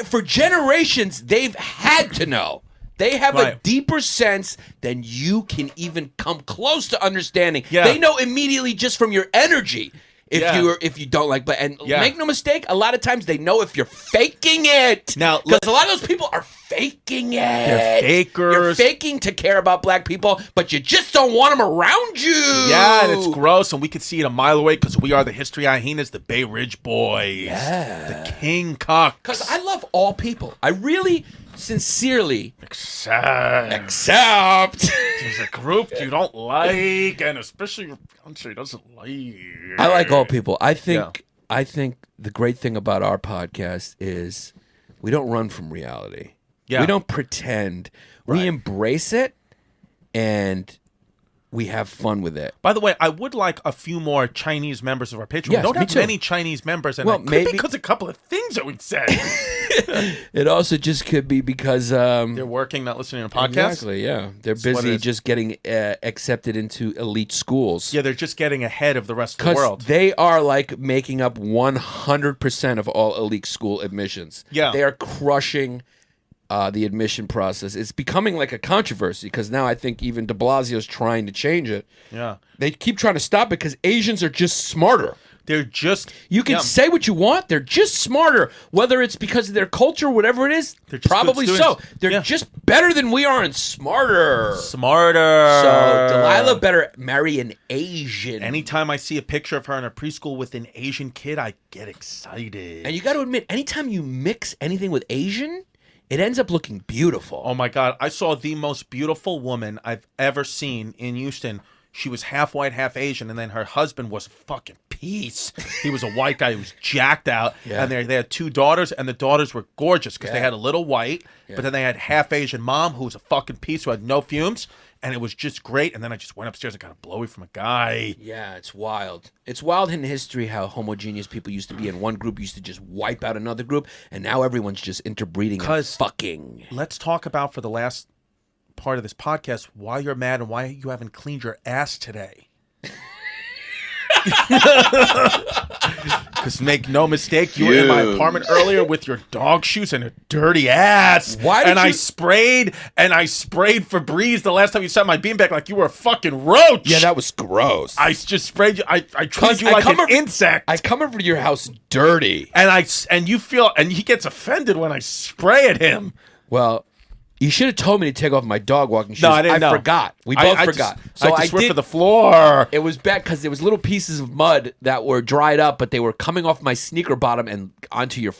For generations, they've had to know. They have a deeper sense than you can even come close to understanding. Yeah. They know immediately just from your energy if you don't like black. And make no mistake, a lot of times they know if you're faking it. Now, because a lot of those people are faking it. They're fakers. You're faking to care about black people, but you just don't want them around you. Yeah, and it's gross, and we can see it a mile away because we are the History Hyenas, the Bay Ridge Boys. Yeah. The King Cucks. Because I love all people. I really, sincerely... Except there's a group you don't like, and especially your country doesn't like. I like all people. I think the great thing about our podcast is we don't run from reality. Yeah. We don't pretend. We embrace it, and we have fun with it. By the way, I would like a few more Chinese members of our Patreon. Yes, we don't me have too. many Chinese members, and Well, it could maybe- be because a couple of things that we've said. It also just could be because They're working, not listening to podcasts. Exactly, yeah. They're what it busy is. just getting accepted into elite schools. Yeah, they're just getting ahead of the rest of the Because world. they are making up 100% of all elite school admissions. Yeah. They are crushing the admission process. It's becoming a controversy because now I think even de Blasio's trying to change it. Yeah. They keep trying to stop it because Asians are just smarter. They're just... You can say what you want. They're just smarter. Whether it's because of their culture, whatever it is, They're just probably good so. students. They're just better than we are and smarter. Smarter. So Delilah better marry an Asian. Anytime I see a picture of her in a preschool with an Asian kid, I get excited. And you got to admit, anytime you mix anything with Asian, it ends up looking beautiful. Oh my God. I saw the most beautiful woman I've ever seen in Houston. She was half white, half Asian, and then her husband was a fucking piece. He was a white guy who was jacked out. Yeah. And they had two daughters, and the daughters were gorgeous because they had a little white, but then they had half Asian mom who was a fucking piece who had no fumes, and it was just great. And then I just went upstairs and got a blowy from a guy. Yeah, it's wild. It's wild in history how homogeneous people used to be, and one group used to just wipe out another group, and now everyone's just interbreeding and fucking. Let's talk about, for the last part of this podcast, why you're mad and why you haven't cleaned your ass today. Because make no mistake, you were in my apartment earlier with your dog shoes and a dirty ass. Why did I sprayed Febreze the last time you saw my beanbag like you were a fucking roach. Yeah, that was gross. I just sprayed you. I treated you like an insect. I come over to your house dirty. And he gets offended when I spray at him. Well, you should have told me to take off my dog walking shoes. No, I didn't know. Forgot. We both forgot. I just went for the floor. It was bad because there was little pieces of mud that were dried up, but they were coming off my sneaker bottom and onto your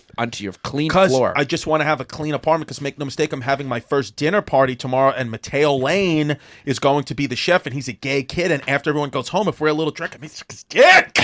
clean floor. I just want to have a clean apartment because make no mistake, I'm having my first dinner party tomorrow, and Mateo Lane is going to be the chef, and he's a gay kid, and after everyone goes home, if we're a little drunk, I mean, suck his dick.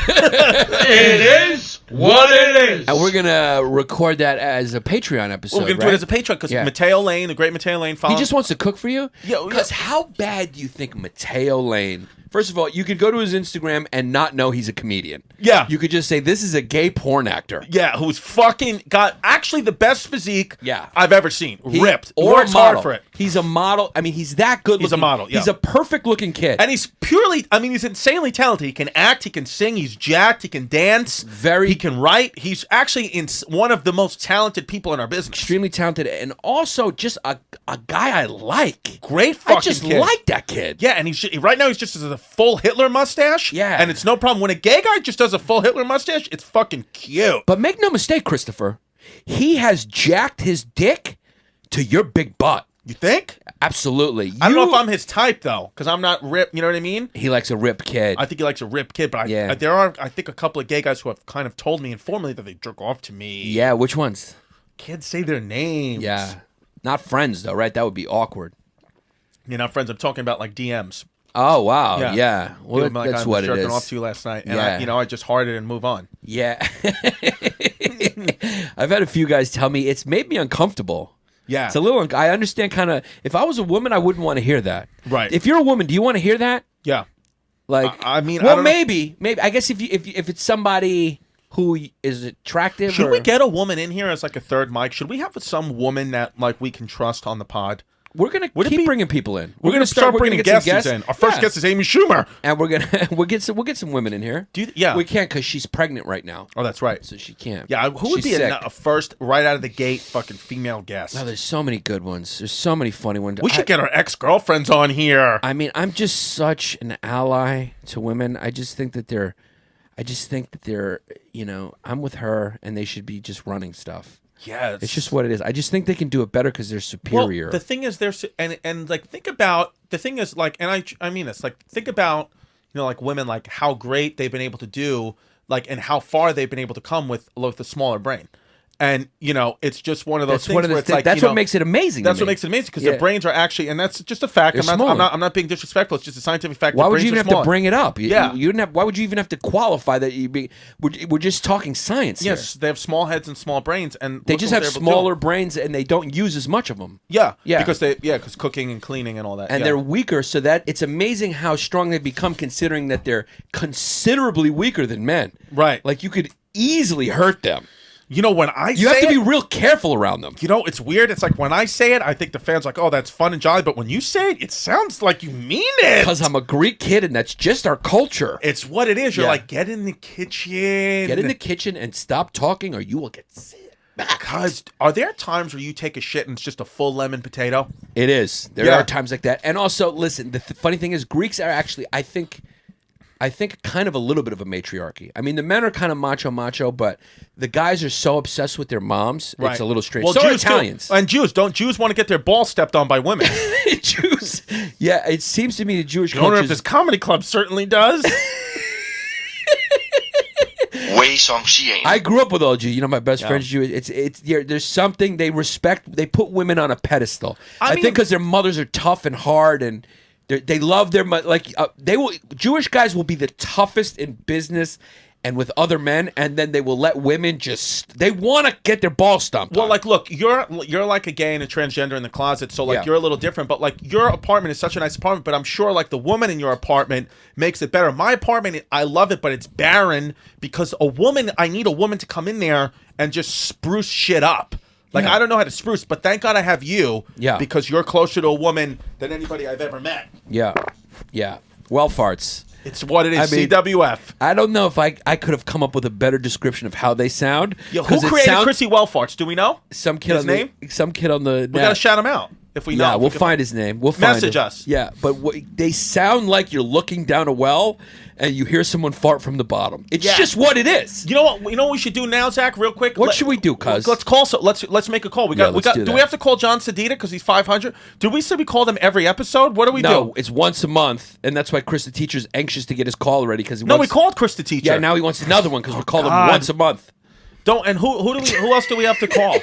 It is what it is. And we're gonna record that as a Patreon episode. We're gonna do it as a Patreon because Mateo Lane, the great Mateo Lane, he just wants to cook for you. Yeah, Because how bad do you think Mateo Lane? First of all, you could go to his Instagram and not know he's a comedian. Yeah. You could just say, this is a gay porn actor. Yeah, who's fucking got actually the best physique I've ever seen. Ripped. Or Works a model. hard for it. He's a model. I mean, he's that good looking. He's a model, yeah. He's a perfect looking kid. And he's purely, I mean, he's insanely talented. He can act, he can sing, he's jacked, he can dance. He can write. He's actually one of the most talented people in our business. Extremely talented and also just a guy I like. Great fucking I just kid. like that kid. Yeah, and he's right now he's just a full Hitler mustache. Yeah. And it's no problem. When a gay guy just does a full Hitler mustache, it's fucking cute. But make no mistake, Christopher, he has jacked his dick to your big butt. You think? Absolutely. I don't know if I'm his type though, because I'm not ripped. You know what I mean? He likes a ripped kid. I think he likes a ripped kid, but there are, I think, a couple of gay guys who have kind of told me informally that they jerk off to me. Yeah, which ones? Can't say their names. Yeah. Not friends though, right? That would be awkward. You're not friends. I'm talking about like DMs. Oh wow, yeah. Well, like, that's I what was it jerking is. off to you last night, and I just hearted and move on. Yeah. I've had a few guys tell me it's made me uncomfortable. Yeah, it's a little. I understand kind of. If I was a woman, I wouldn't want to hear that. Right. If you're a woman, do you want to hear that? Yeah. Like, I mean, well, I don't maybe. I guess if it's somebody who is attractive. Should we get a woman in here as like a third mic? Should we have some woman that like we can trust on the pod? We're gonna keep bringing people in. We're gonna start bringing guests in. Our first guest is Amy Schumer, and we'll get some women in here. We can't because she's pregnant right now. Oh, that's right. So she can't. Yeah, who would be a first right out of the gate fucking female guest? No, there's so many good ones. There's so many funny ones. We should get our ex-girlfriends on here. I mean, I'm just such an ally to women. I just think that they're, I'm with her and they should be just running stuff. Yes. It's just what it is. I just think they can do it better because they're superior. Well, the thing is, and like think about the thing is like, and I mean this, like think about like women, like how great they've been able to do, like and how far they've been able to come with a smaller brain. And it's just one of those things where it's like that's what makes it amazing. That's what makes it amazing because their brains are actually, and that's just a fact. I'm not being disrespectful. It's just a scientific fact. Why would you even have to bring it up? Yeah. Why would you even have to qualify that? We're just talking science. Yes, they have small heads and small brains, and they just have smaller brains, and they don't use as much of them. Yeah, because cooking and cleaning and all that, and they're weaker. So that it's amazing how strong they become, considering that they're considerably weaker than men. Right, like you could easily hurt them. When you have to be real careful around them. It's weird. It's like when I say it, I think the fans are like, oh, that's fun and jolly. But when you say it, it sounds like you mean it. Because I'm a Greek kid, and that's just our culture. It's what it is. You're like, get in the kitchen. Get in the kitchen and stop talking, or you will get sick. Because are there times where you take a shit and it's just a full lemon potato? It is. There are times like that. And also, listen, the funny thing is, Greeks are actually, I think kind of a little bit of a matriarchy. I mean, the men are kind of macho, but the guys are so obsessed with their moms, it's a little strange. Well, so Jews are Italians. And Jews want to get their balls stepped on by women. Jews. Yeah, it seems to me the Jewish culture. The owner of this comedy club certainly does. I grew up with all Jews. My best friend's Jewish. There's something they respect. They put women on a pedestal. I think because their mothers are tough and hard and they love their Jewish guys will be the toughest in business and with other men, and then they will let women they want to get their balls stomped. Well, like, look, you're like a gay and a transgender in the closet, so like you're a little different. But like your apartment is such a nice apartment, but I'm sure like the woman in your apartment makes it better. My apartment, I love it, but it's barren because I need a woman to come in there and just spruce shit up. Like, I don't know how to spruce, but thank God I have you. Yeah. Because you're closer to a woman than anybody I've ever met. Yeah. Yeah. Well farts. It's what it is. CWF. I don't know if I could have come up with a better description of how they sound. Yo, who created Chrissy Wellfarts? Do we know? Some kid his name? Some kid on the. We got to shout him out. If we know. Yeah, we'll find his name. We'll find message us. Yeah, but they sound like you're looking down a well and you hear someone fart from the bottom. It's just what it is. You know what? You know what we should do now, Zach? Real quick. What should we do, Cuz? Let's call. Let's make a call. Do we have to call John Sedita because he's 500? Did we say we call them every episode? What do we do? No, it's once a month, and that's why Chris the Teacher's anxious to get his call ready because we called Chris the Teacher. Yeah, now he wants another one because we call him once a month. Don't. And who else do we have to call?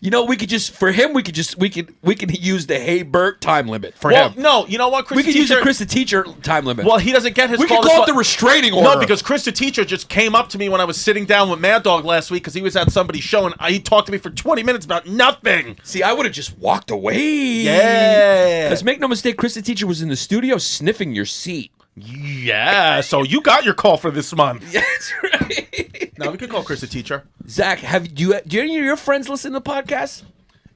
You know, we could use the Hey Bert time limit for Well, him. no, you know what, Chris? We could use the Chris the Teacher time limit. Well, he doesn't get his we call. could call it the restraining order. No, because Chris the Teacher just came up to me when I was sitting down with Mad Dog last week because he was at somebody's show and he talked to me for 20 minutes about nothing. See, I would have just walked away. Yeah. Because make no mistake, Chris the Teacher was in the studio sniffing your seat. Yeah, so you got your call for this month. That's right. Now we could call Chris the Teacher. Zach, do any of your friends listen to the podcast?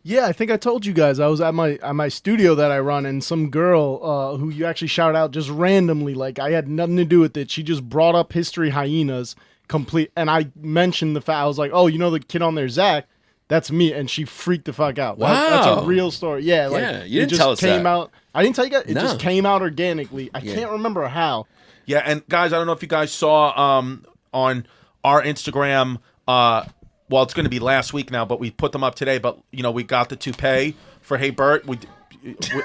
Yeah, I think I told you guys I was at my studio that I run, and some girl who you actually shout out just randomly, like I had nothing to do with it. She just brought up History Hyenas complete, and I mentioned the fact. I was like, "Oh, you know the kid on there, Zack? That's me," and she freaked the fuck out. Wow, that's a real story. Yeah, like yeah, you it didn't just tell us came that. out. I didn't tell you guys. It No. just came out organically. I can't remember how. Yeah, and guys, I don't know if you guys saw on our Instagram. Well, it's going to be last week now, but we put them up today. But you know, we got the toupee for Hey Bert.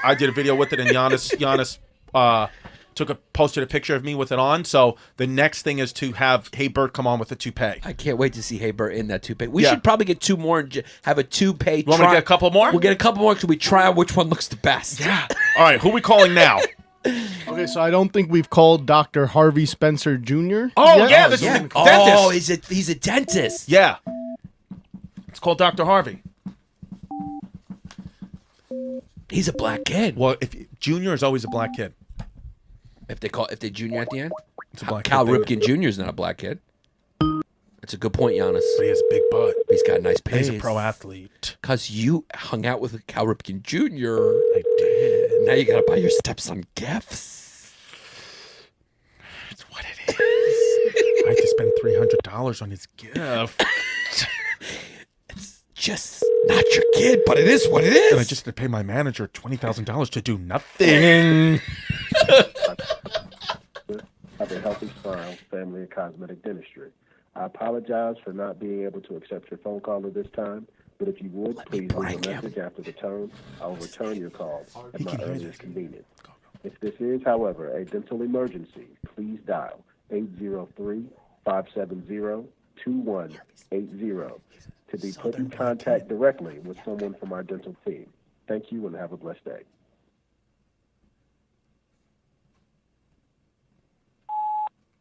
I did a video with it, and Yannis posted a picture of me with it on. So the next thing is to have Hey Bert come on with a toupee. I can't wait to see Hey Bert in that toupee. We should probably get two more and have a toupee. You want me to get a couple more? We'll get a couple more because we try out which one looks the best. Yeah. All right, who are we calling now? Okay, so I don't think we've called Dr. Harvey Spencer Jr. Oh, yet. yeah, this is the dentist. Oh, he's a dentist. Yeah. It's called Dr. Harvey. He's a black kid. Well, if Junior is always a black kid. If they junior at the end, It's a black Cal kid. Ripken Jr. is not a black kid. That's a good point, Giannis. But he has a big butt. He's got a nice pace. He's a pro athlete. Because you hung out with Cal Ripken Jr. I did. Now you gotta buy your stepson gifts. That's what it is. I had to spend $300 on his gift. It's just not your kid, but it is what it is. And I just had to pay my manager $20,000 to do nothing. Of a Healthy Smile Family and Cosmetic Dentistry. I apologize for not being able to accept your phone call at this time, but if you would, please leave a message after the tone. I will return your call at my earliest convenience. If this is, however, a dental emergency, please dial 803-570-2180 to be put in contact directly with someone from our dental team. Thank you and have a blessed day.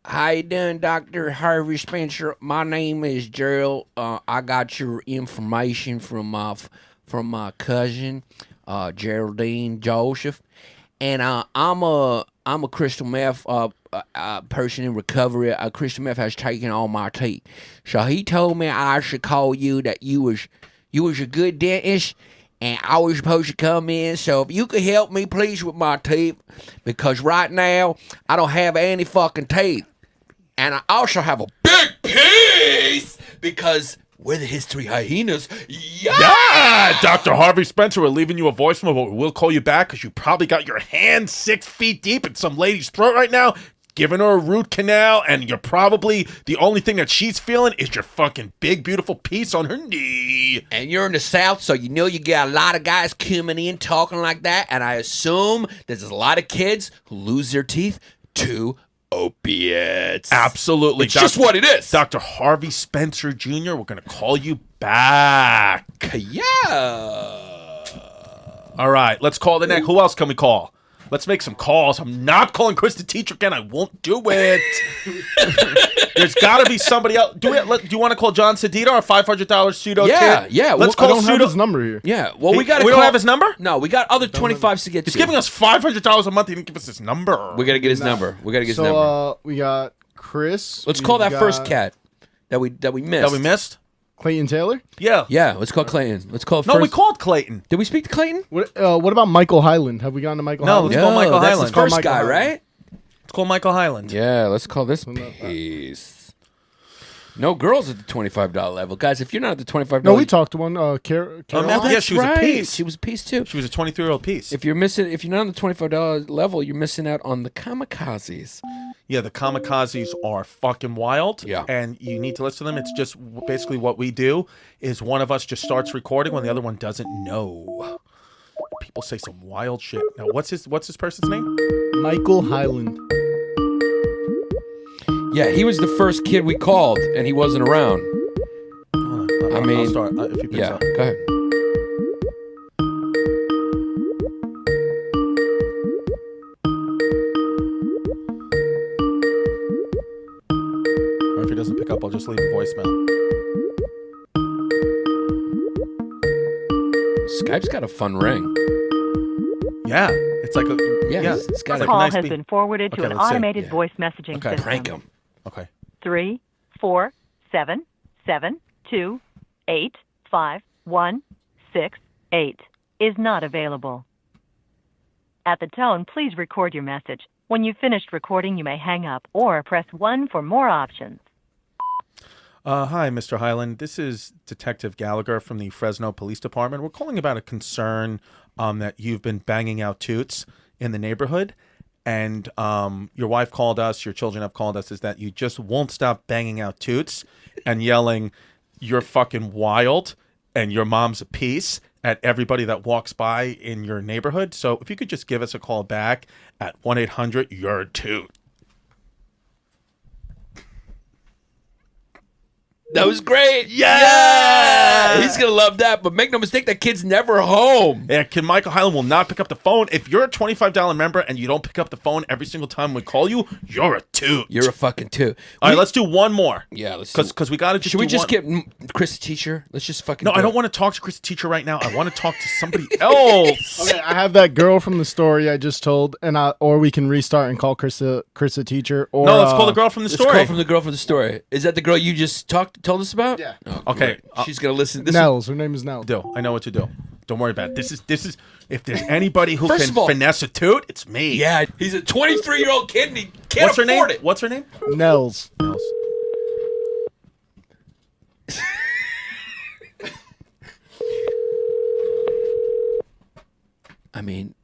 How you doing, Dr. Harvey Spencer? My name is Gerald. I got your information from my cousin, Geraldine Joseph, and I'm a crystal meth person in recovery. Crystal meth has taken all my teeth, so he told me I should call you. That you was a good dentist. And I was supposed to come in, so if you could help me, please, with my teeth, because right now, I don't have any fucking teeth. And I also have a big piece, because we're the History Hyenas. Yeah, Dr. Harvey Spencer, we're leaving you a voicemail, but we'll call you back because you probably got your hand 6 feet deep in some lady's throat right now, giving her a root canal, and you're probably the only thing that she's feeling is your fucking big, beautiful piece on her knee. And you're in the South, so you know you got a lot of guys coming in talking like that, and I assume there's a lot of kids who lose their teeth to opiates. Absolutely. It's just what it is. Dr. Harvey Spencer Jr., we're going to call you back. Yeah. All right, let's call the next. Who else can we call? Let's make some calls. I'm not calling Chris the Teacher again. I won't do it. There's got to be somebody else. Do you want to call John Sedita, our $500 pseudo Yeah, tip? yeah. Let's I call don't have his number here. Yeah. Well, We don't have his number? No, we got other 25s to get He's to. giving us $500 a month. He didn't give us his number. We got to get his number. We got to get his number. So we got Chris. Let's call We've that first got cat that we missed. That we missed? Clayton Taylor. Yeah. Yeah, let's call Clayton. Let's call No, first. we called Clayton. Did we speak to Clayton? What about Michael Highland? Have we gotten to Michael No, Highland? let's call Michael that's Highland. the first Michael guy, Highland. right? Let's call Michael Highland. Yeah, let's call this piece. No girls at the $25 level. Guys, if you're not at the $25 No, we talked to one. Carol. Oh, yeah, she was a piece. She was a piece too. She was a 23-year-old piece. If you're not on the $25 level, you're missing out on the kamikazes. Yeah, the kamikazes are fucking wild. Yeah. And you need to listen to them. It's just basically what we do is one of us just starts recording when the other one doesn't know. People say some wild shit. Now, what's this person's name? Michael Highland. Yeah, he was the first kid we called, and he wasn't around. start. I mean, I'll start if he picks yeah, up. go ahead. Or if he doesn't pick up, I'll just leave a voicemail. Skype's got a fun ring. Yeah, it's like a It's got Your a call nice has beat. been forwarded to Okay, an let's see. automated voice messaging Okay. system. Prank him. Okay. 3 4 7 7 2 8 5 1 6 8 is not available. At the tone, please record your message. When you've finished recording, you may hang up or press 1 for more options. Hi, Mr. Hyland. This is Detective Gallagher from the Fresno Police Department. We're calling about a concern that you've been banging out toots in the neighborhood. And your wife called us, your children have called us, is that you just won't stop banging out toots and yelling, "You're fucking wild," and "Your mom's a piece" at everybody that walks by in your neighborhood. So if you could just give us a call back at 1-800-YOUR-TOOT. That was great. Yeah! He's going to love that. But make no mistake, that kid's never home. And Michael Hyland will not pick up the phone. If you're a $25 member and you don't pick up the phone every single time we call you, you're a toot. You're a fucking toot. All right, let's do one more. Yeah, let's Because we got to just Should we just one. get Chris the teacher? Let's just fucking No, do I don't it. want to talk to Chris the teacher right now. I want to talk to somebody else. Okay, I have that girl from the story I just told, and or we can restart and call Chris the teacher. Or No, let's call the girl from the Let's story. call from the girl from the story. Is that the girl you just told us about? Yeah. Oh, Okay, great. She's going to listen. This Nels. Her name is Nels. I know what to do. Don't worry about it. This is. If there's anybody who First can of all- finesse a toot, it's me. Yeah, he's a 23-year-old kid and he can't What's her name? afford it. What's her name? Nels. Nels. I mean,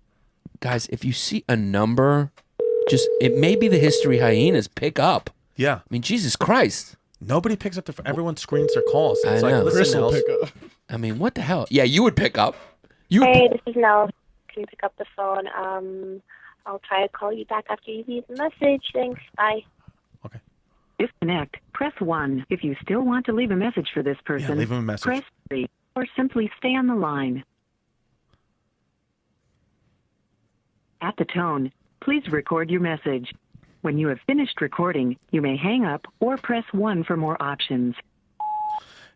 guys, if you see a number, it may be the History Hyenas. Pick up. Yeah. I mean, Jesus Christ. Nobody picks up the phone. Everyone screens their calls. It's I know. like, Chris listen, will Nels. pick up. I mean, what the hell? Yeah, you would pick up. You would Hey, this is Nell. Can you pick up the phone? I'll try to call you back after you leave the message. Thanks. Bye. Okay. Disconnect. Press 1. If you still want to leave a message for this person, leave him a message. press 3. Or simply stay on the line. At the tone, please record your message. When you have finished recording, you may hang up or press 1 for more options.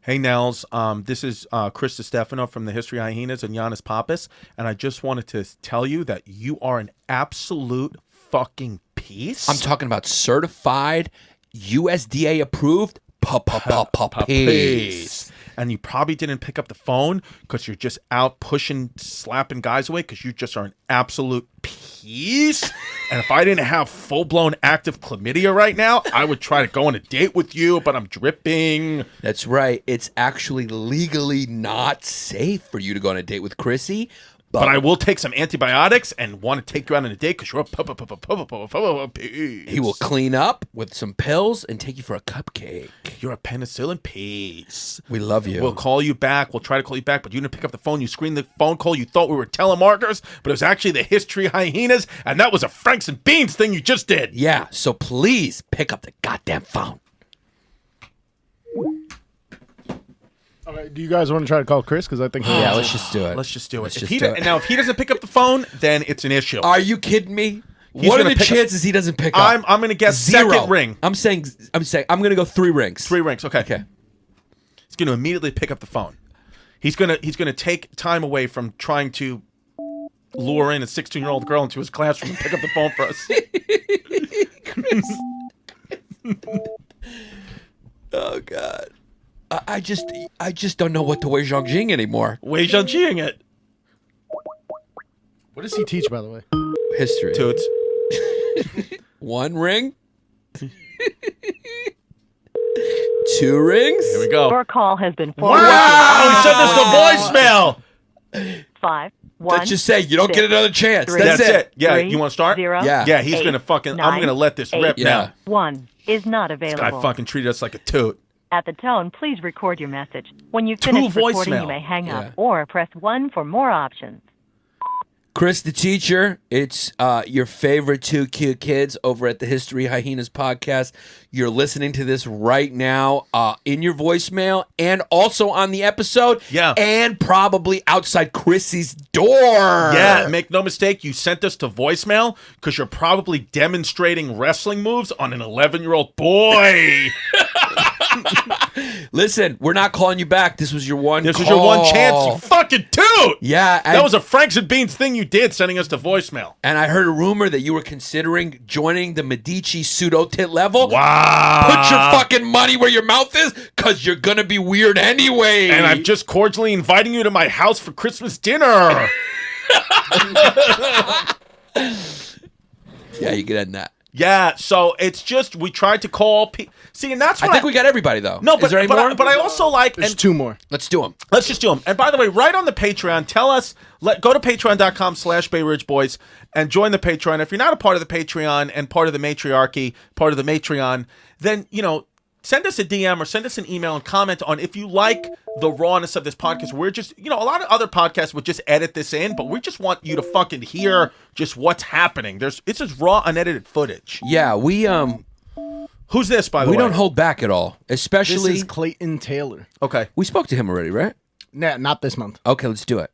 Hey, Nels. This is Chris Distefano from the History Hyenas and Yannis Pappas, and I just wanted to tell you that you are an absolute fucking piece. I'm talking about certified, USDA approved puppies. And you probably didn't pick up the phone because you're just out pushing, slapping guys away because you just are an absolute piece. And if I didn't have full-blown active chlamydia right now, I would try to go on a date with you, but I'm dripping. That's right. It's actually legally not safe for you to go on a date with Chrissy. But I will take some antibiotics and want to take you out on a date because you're a piece. He will clean up with some pills and take you for a cupcake. You're a penicillin piece. We love you. We'll call you back. We'll try to call you back, but you didn't pick up the phone. You screened the phone call. You thought we were telemarketers, but it was actually the History Hyenas, and that was a Franks and Beans thing you just did. Yeah, so please pick up the goddamn phone. Okay, do you guys want to try to call Chris? Because I think Yeah, let's just do it. Let's just do it. Let's If just he do do- it. Now, if he doesn't pick up the phone, then it's an issue. Are you kidding me? He's What are gonna the pick up- chances he doesn't pick up? I'm going to guess Zero. second ring. I'm saying I'm going to go 3 rings. 3 rings. Okay. Okay. He's going to immediately pick up the phone. He's going to take time away from trying to lure in a 16-year-old girl into his classroom and pick up the phone for us. Oh God. I just don't know what to Wei Zhongjing anymore. Wei Zhongjing it. What does he teach, by the way? History. Toots. 1 ring. 2 rings. Here we go. Your call has been forwarded. Wow! He sent us the voicemail. 5 1. Let's just say you don't 6, get another chance. 3, That's it. Yeah, 3, you want to start? 0, Yeah. Yeah, he's 8, going to fucking... I'm 9, going to let this 8, rip Yeah. now. 1 is not This available. guy fucking treated us like a toot. At the tone, please record your message. When you've 2 finished recording, voicemail. you may hang Yeah. up or press 1 for more options. Chris the teacher, it's your favorite two cute kids over at the History Hyenas podcast. You're listening to this right now in your voicemail and also on the episode. Yeah. And probably outside Chrissy's door. Yeah, make no mistake, you sent us to voicemail because you're probably demonstrating wrestling moves on an 11-year-old boy. Listen, we're not calling you back. This was your one This was your one chance, you fucking toot! Yeah. That was a Franks and Beans thing you did, sending us to voicemail. And I heard a rumor that you were considering joining the Medici pseudo-tit level. Wow. Put your fucking money where your mouth is, because you're going to be weird anyway. And I'm just cordially inviting you to my house for Christmas dinner. Yeah, you get in that. Yeah, so it's just, we tried to call see, and that's what I think we got everybody, though. No, but, Is there any but, more? but I also like... There's and, 2 more. Let's do them. Let's just do them. And by the way, right on the Patreon, tell us, go to patreon.com/Bay Ridge Boys and join the Patreon. If you're not a part of the Patreon and part of the Matriarchy, part of the Matreon, then, send us a DM or send us an email and comment on if you like the rawness of this podcast. We're just, a lot of other podcasts would just edit this in, but we just want you to fucking hear just what's happening. It's just raw, unedited footage. Yeah, we Who's this, by the way? We don't hold back at all, especially... This is Clayton Taylor. Okay. We spoke to him already, right? Nah, not this month. Okay, let's do it.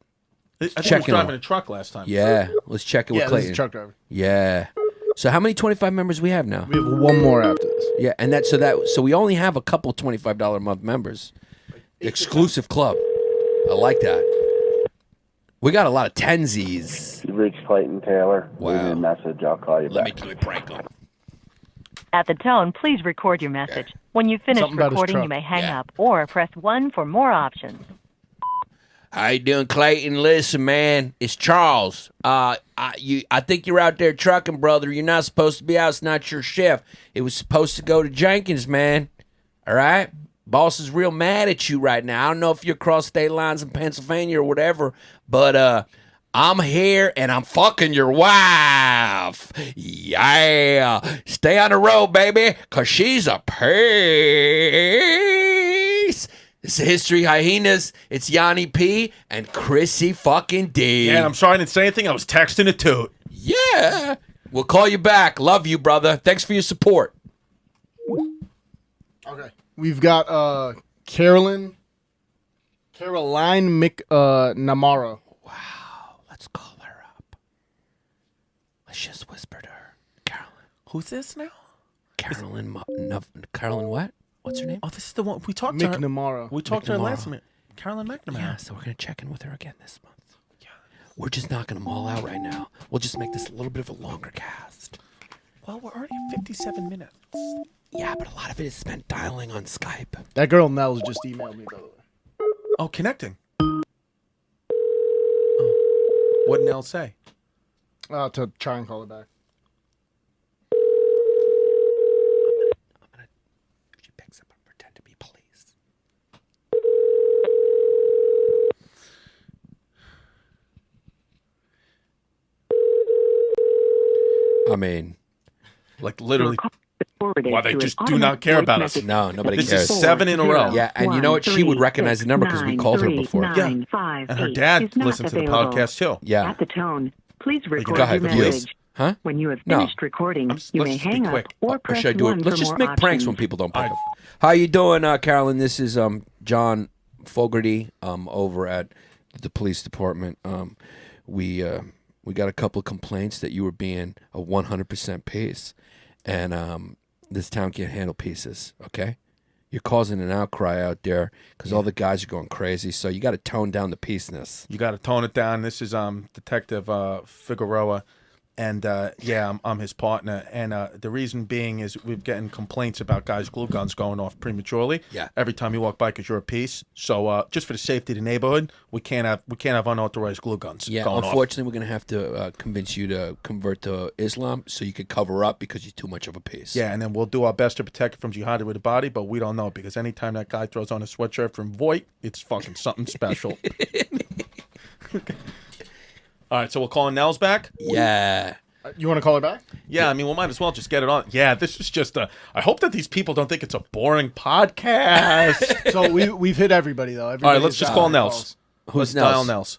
I think he check was in driving on- a truck last time. Yeah, let's check it with Yeah, Clayton. this is a truck driver. Yeah. So how many 25 members we have now? We have 1 more after this. Yeah, and so we only have a couple $25 a month members. Exclusive club. I like that. We got a lot of tensies. You reached Clayton Taylor. Wow. Leave me a message. I'll call you back. Let me prank him. At the tone, please record your message. When you've finished Something about his recording, truck. you may hang up or press 1 for more options. How you doing, Clayton? Listen, man, it's Charles. I think you're out there trucking, brother. You're not supposed to be out. It's not your shift. It was supposed to go to Jenkins, man. All right? Boss is real mad at you right now. I don't know if you're across state lines in Pennsylvania or whatever, but I'm here and I'm fucking your wife. Yeah. Stay on the road, baby, because she's a piece. This is History Hyenas. It's Yanni P and Chrissy fucking D. Yeah, and I'm sorry I didn't say anything. I was texting a toot. Yeah. We'll call you back. Love you, brother. Thanks for your support. Okay. We've got Caroline Namara. Wow. Let's call her up. Let's just whisper to her. Carolyn. Who's this now? Carolyn what? What's her name? Oh, this is the one we talked to her. McNamara. We talked to her McNamara. last minute. Carolyn McNamara. Yeah, so we're going to check in with her again this month. Yeah. We're just knocking them all out right now. We'll just make this a little bit of a longer cast. Well, we're already at 57 minutes. Yeah, but a lot of it is spent dialing on Skype. That girl Nels just emailed me, by the way. Oh, connecting. Oh. What did Nell say? To try and call her back. I'm gonna if she picks up and pretend to be police. I mean, Like literally. Forwarded Why they to an just do not care automatic about voice us. no, nobody This cares. is 7 in a row. Yeah, and you know what? She would recognize the number because we called her before. Yeah. And her dad listened to the podcast too. Yeah. At the tone, please record Go ahead, your yes. message. Huh? When you have No. finished recording, let's you may just be hang up quick. or Or press should I do 1 it? for Let's just more make pranks options. when people don't pick up. How you doing, Carolyn? This is John Fogarty over at the police department. We got a couple of complaints that you were being a 100% piece, and this town can't handle pieces. Okay, you're causing an outcry out there because all the guys are going crazy. So you got to tone down the peaceness. You got to tone it down. This is Detective Figueroa, and I'm his partner. And the reason being is we've getting complaints about guys' glue guns going off prematurely. Yeah. Every time you walk by, because you're a piece. So just for the safety of the neighborhood, we can't have unauthorized glue guns. Yeah, going unfortunately, we're gonna have to convince you to convert to Islam so you could cover up because you're too much of a piece. Yeah, and then we'll do our best to protect it from jihadi with the body, but we don't know because anytime that guy throws on a sweatshirt from Voight, it's fucking something special. All right, so we'll call Nels back. Yeah. You want to call her back? Yeah, I mean, we might as well just get it on. Yeah, this is just I hope that these people don't think it's a boring podcast. So we've hit everybody, though. All right, let's just call Nels. Who's Let's dial Nels? Nels.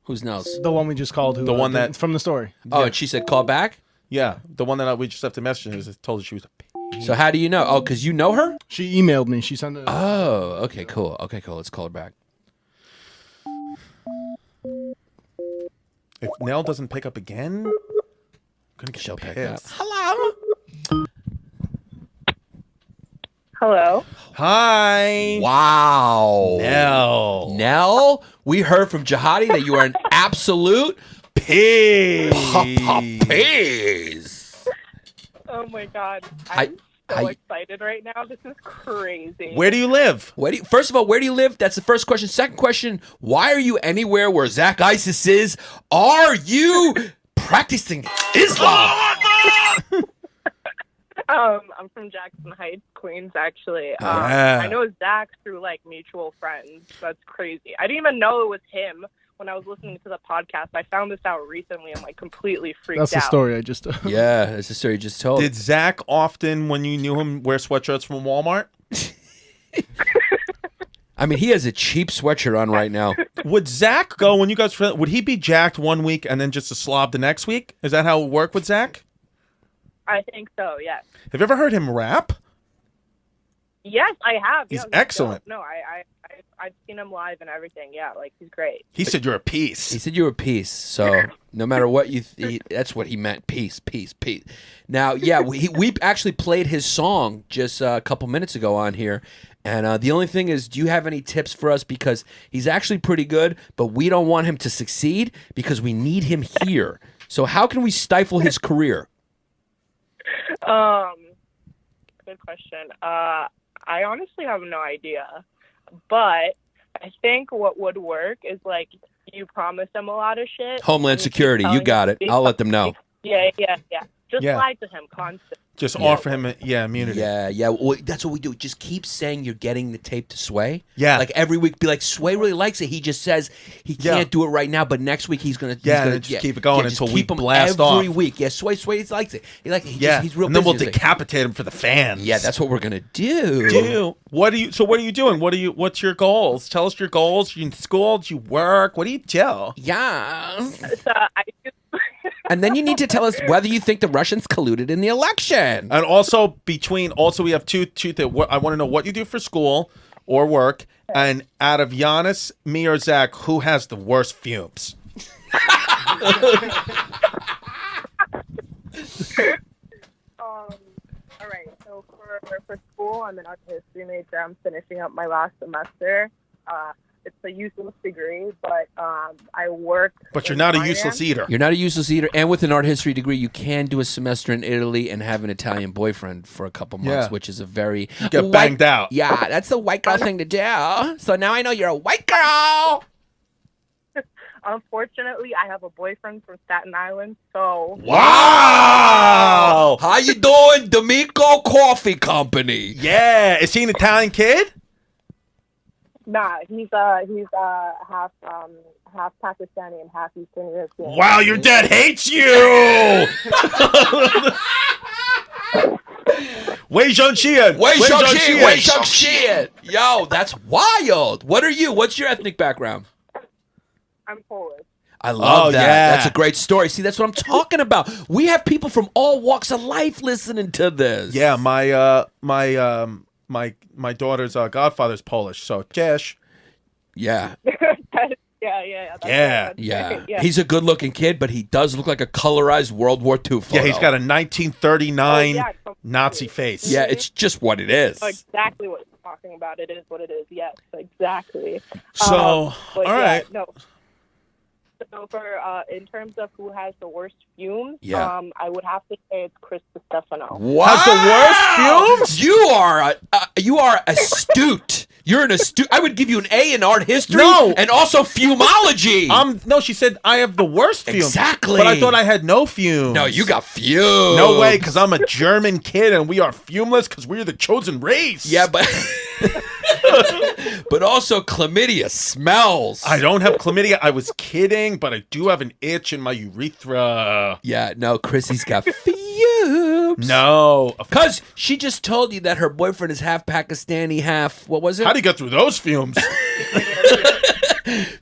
Who's Nels? The one we just called. Who, The one that- from the story. Oh, and she said call back? Yeah, the one that we just left a message and told her she was a pig. So how do you know? Oh, because you know her? She emailed me. She sent it. Oh, okay, cool. Okay, cool. Let's call her back. If Nell doesn't pick up again, I'm gonna get She'll pick up. pissed. Hello. Hello. Hi. Wow. Nell, we heard from Jihadi that you are an absolute pig. Peas. Oh my god. I'm so excited right now. This is crazy. Where do you live? First of all, where do you live? That's the first question. Second question, why are you anywhere where Zack ISIS is? Are you practicing Islam? I'm from Jackson Heights, Queens, actually. Yeah. I know Zack through like mutual friends. That's crazy. I didn't even know it was him when I was listening to the podcast. I found this out recently. I'm like completely freaked out. That's the story I just. Yeah, that's the story you just told. Did Zack often, when you knew him, wear sweatshirts from Walmart? I mean, he has a cheap sweatshirt on right now. Would Zack go when you guys? Would he be jacked one week and then just a slob the next week? Is that how it worked with Zack? I think so, yes. Have you ever heard him rap? Yes, I have. He's Yeah, excellent. No, I've seen him live and everything. Yeah, like he's great. He said you're a piece. He said you were a piece. So no matter what that's what he meant. Peace, peace, peace. Now, yeah, we actually played his song just a couple minutes ago on here. And the only thing is, do you have any tips for us? Because he's actually pretty good, but we don't want him to succeed because we need him here. So how can we stifle his career? Good question. I honestly have no idea, but I think what would work is like you promise him a lot of shit. Homeland Security, you got it. I'll let them know. Yeah. Just Yeah. lie to him constantly. Just offer him, immunity. Yeah. Well, that's what we do. Just keep saying you're getting the tape to Sway. Yeah. Like every week, be like, Sway really likes it. He just says he can't do it right now, but next week he's gonna. Just keep it going just until we keep him blast every off. week. Yeah, Sway likes it. He likes it. He's real. And then we'll busy. decapitate him for the fans. Yeah, that's what we're gonna do. What are you doing? What's your goals? Tell us your goals. You in school? Do you work? What do you do? Yeah. So I just And then you need to tell us whether you think the Russians colluded in the election. And also we have two things. I want to know what you do for school or work. And out of Yannis, me or Zack, who has the worst fumes? all right. So for school, I'm an art history major. I'm finishing up my last semester. It's a useless degree, but I work. But you're in not a finance. useless eater. You're not a useless eater, and with an art history degree, you can do a semester in Italy and have an Italian boyfriend for a couple months, Yeah. which is a very Get banged out. Yeah, that's the white girl thing to do. So now I know you're a white girl. Unfortunately, I have a boyfriend from Staten Island, so. Wow! How you doing, D'Amico Coffee Company? Yeah, is he an Italian kid? Nah, he's half Pakistani and half Eastern European. Wow, your dad hates you! Wei Zhongxian! Wei Zhongxian! Yo, that's wild. What are you? What's your ethnic background? I'm Polish. I love that. Yeah. That's a great story. See, that's what I'm talking about. We have people from all walks of life listening to this. Yeah, my daughter's godfather's Polish, so Jesh. Yeah. Yeah. Yeah. He's a good-looking kid, but he does look like a colorized World War II photo. Yeah, he's got a 1939 completely. Nazi face. Yeah, it's just what it is. Exactly what you're talking about. It is what it is. Yes, exactly. So, all right. No. So for in terms of who has the worst fumes, Yeah. I would have to say it's Chris Distefano. Wow. Has the worst fumes? You are astute. You're an astute. I would give you an A in art history. No. And also fumology. No, she said I have the worst fumes. Exactly. But I thought I had no fumes. No, you got fumes. No way, because I'm a German kid and we are fumeless because we're the chosen race. Yeah, but but also chlamydia smells. I don't have chlamydia. I was kidding, but I do have an itch in my urethra. Yeah, no, Chrissy's got fumes. No. Because she just told you that her boyfriend is half Pakistani, half, what was it? How do you get through those fumes?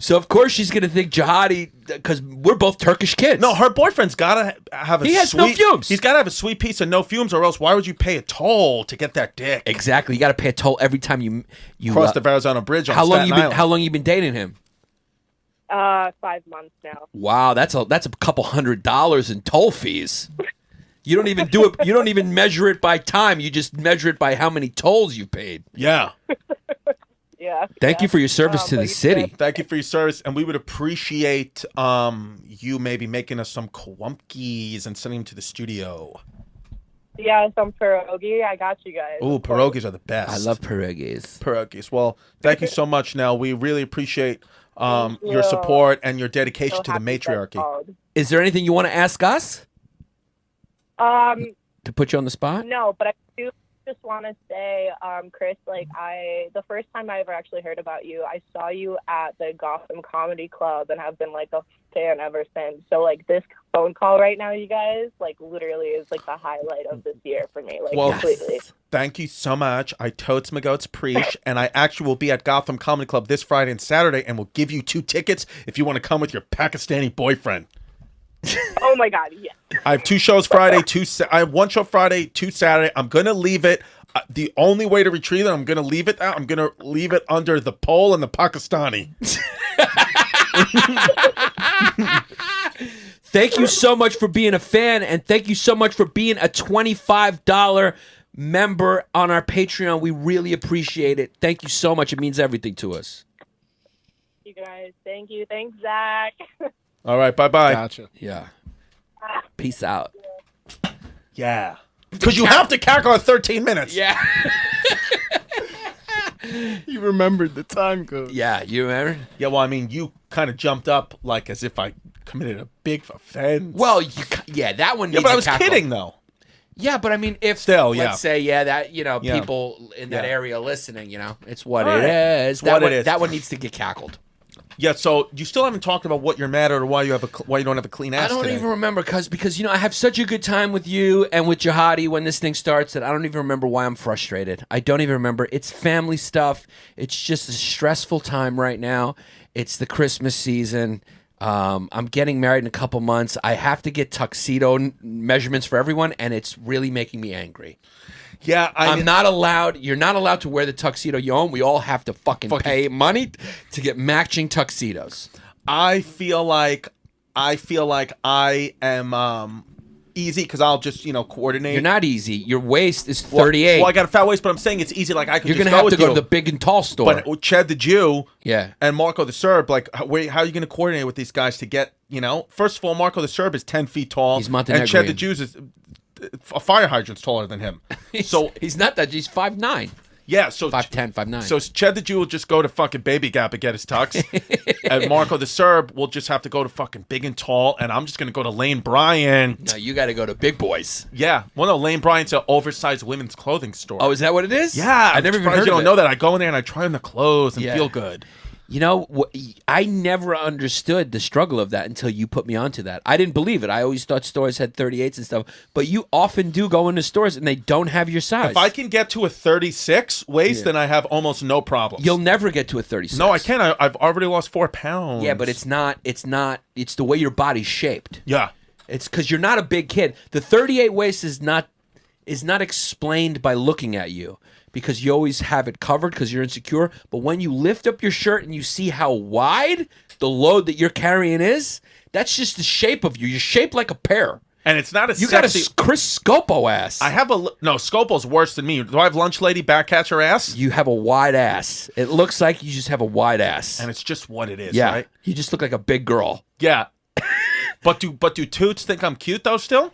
So of course she's gonna think jihadi because we're both Turkish kids. No, her boyfriend's gotta have a. He has no fumes. He's gotta have a sweet piece of no fumes, or else why would you pay a toll to get that dick? Exactly. You got to pay a toll every time you cross the Verrazano Bridge. On how long Staten you been? Island. How long you been dating him? 5 months now. Wow, that's a couple $100 in toll fees. You don't even do it. You don't even measure it by time. You just measure it by how many tolls you paid. Yeah. Yeah. Thank you for your service to the city. Thank you for your service, and we would appreciate you maybe making us some kwumpkies and sending them to the studio. Yeah, some pierogi. I got you guys. Ooh, pierogies are the best. I love pierogies. Pierogies. Well, thank you so much, Nell. We really appreciate your support and your dedication to the matriarchy. Is there anything you want to ask us? To put you on the spot? No, but I do just want to say, Chris, like the first time I ever actually heard about you, I saw you at the Gotham Comedy Club and have been like a fan ever since. So like this phone call right now, you guys, like literally is like the highlight of this year for me. Like completely. Thank you so much. I totes my goats preach, and I actually will be at Gotham Comedy Club this Friday and Saturday, and we'll give you 2 tickets if you want to come with your Pakistani boyfriend. Oh my God, yes. I have 2 shows Friday, I have 1 show Friday, 2 Saturday. I'm going to leave it. The only way to retrieve it, I'm going to leave it out. I'm going to leave it under the pole and the Pakistani. Thank you so much for being a fan, and thank you so much for being a $25 member on our Patreon. We really appreciate it. Thank you so much. It means everything to us. You guys, thank you. Thanks, Zack. All right, bye-bye. Gotcha. Yeah. Peace out. Yeah. Because you have to cackle at 13 minutes. Yeah. You remembered the time code. Yeah, you remember? Yeah, well, I mean, you kind of jumped up like as if I committed a big offense. Well, that one needs but I a was cackle. kidding, though. Yeah, but I mean, if Still, let's say, people in that area listening, it's what All it right. is. It's what it is. That one needs to get cackled. Yeah, so you still haven't talked about what you're mad at or why you don't have a clean ass I don't today. even remember because I have such a good time with you and with Jihadi when this thing starts that I don't even remember why I'm frustrated. I don't even remember. It's family stuff. It's just a stressful time right now. It's the Christmas season. I'm getting married in a couple months. I have to get tuxedo measurements for everyone, and it's really making me angry. Yeah, I'm not allowed. You're not allowed to wear the tuxedo you own. We all have to fucking pay money to get matching tuxedos. I feel like I am easy because I'll just coordinate. You're not easy. Your waist is 38. Well, I got a fat waist, but I'm saying it's easy. Like I could. You're just gonna have to go you. to the big and tall store. But Chad the Jew, and Marco the Serb, like, how are you going to coordinate with these guys to get? First of all, Marco the Serb is 10 feet tall. He's Montenegrin. And Chad the Jew is a fire hydrant's taller than him. So he's not that. He's 5'9". Yeah, so 5'10", 5'9". So Chad the Jew will just go to fucking Baby Gap and get his tux, and Marco the Serb will just have to go to fucking Big and Tall, and I'm just gonna go to Lane Bryant. No, you got to go to Big Boys. Yeah, well, no, Lane Bryant's an oversized women's clothing store. Oh, is that what it is? Yeah, I never even surprised heard you of don't it. know that. I go in there and I try on the clothes and Yeah. feel good. I never understood the struggle of that until you put me onto that. I didn't believe it. I always thought stores had 38s and stuff, but you often do go into stores and they don't have your size. If I can get to a 36 waist, then I have almost no problems. You'll never get to a 36. No, I can't. I've already lost 4 pounds. Yeah, but it's the way your body's shaped. Yeah. It's because you're not a big kid. The 38 waist is not explained by looking at you, because you always have it covered because you're insecure. But when you lift up your shirt and you see how wide the load that you're carrying is, that's just the shape of you. You're shaped like a pear. And it's not a You sexy... got a Chris Scopo ass. I have no, Scopo's worse than me. Do I have lunch lady back catcher ass? You have a wide ass. It looks like you just have a wide ass. And it's just what it is, Yeah. right? You just look like a big girl. Yeah. But do toots think I'm cute though still?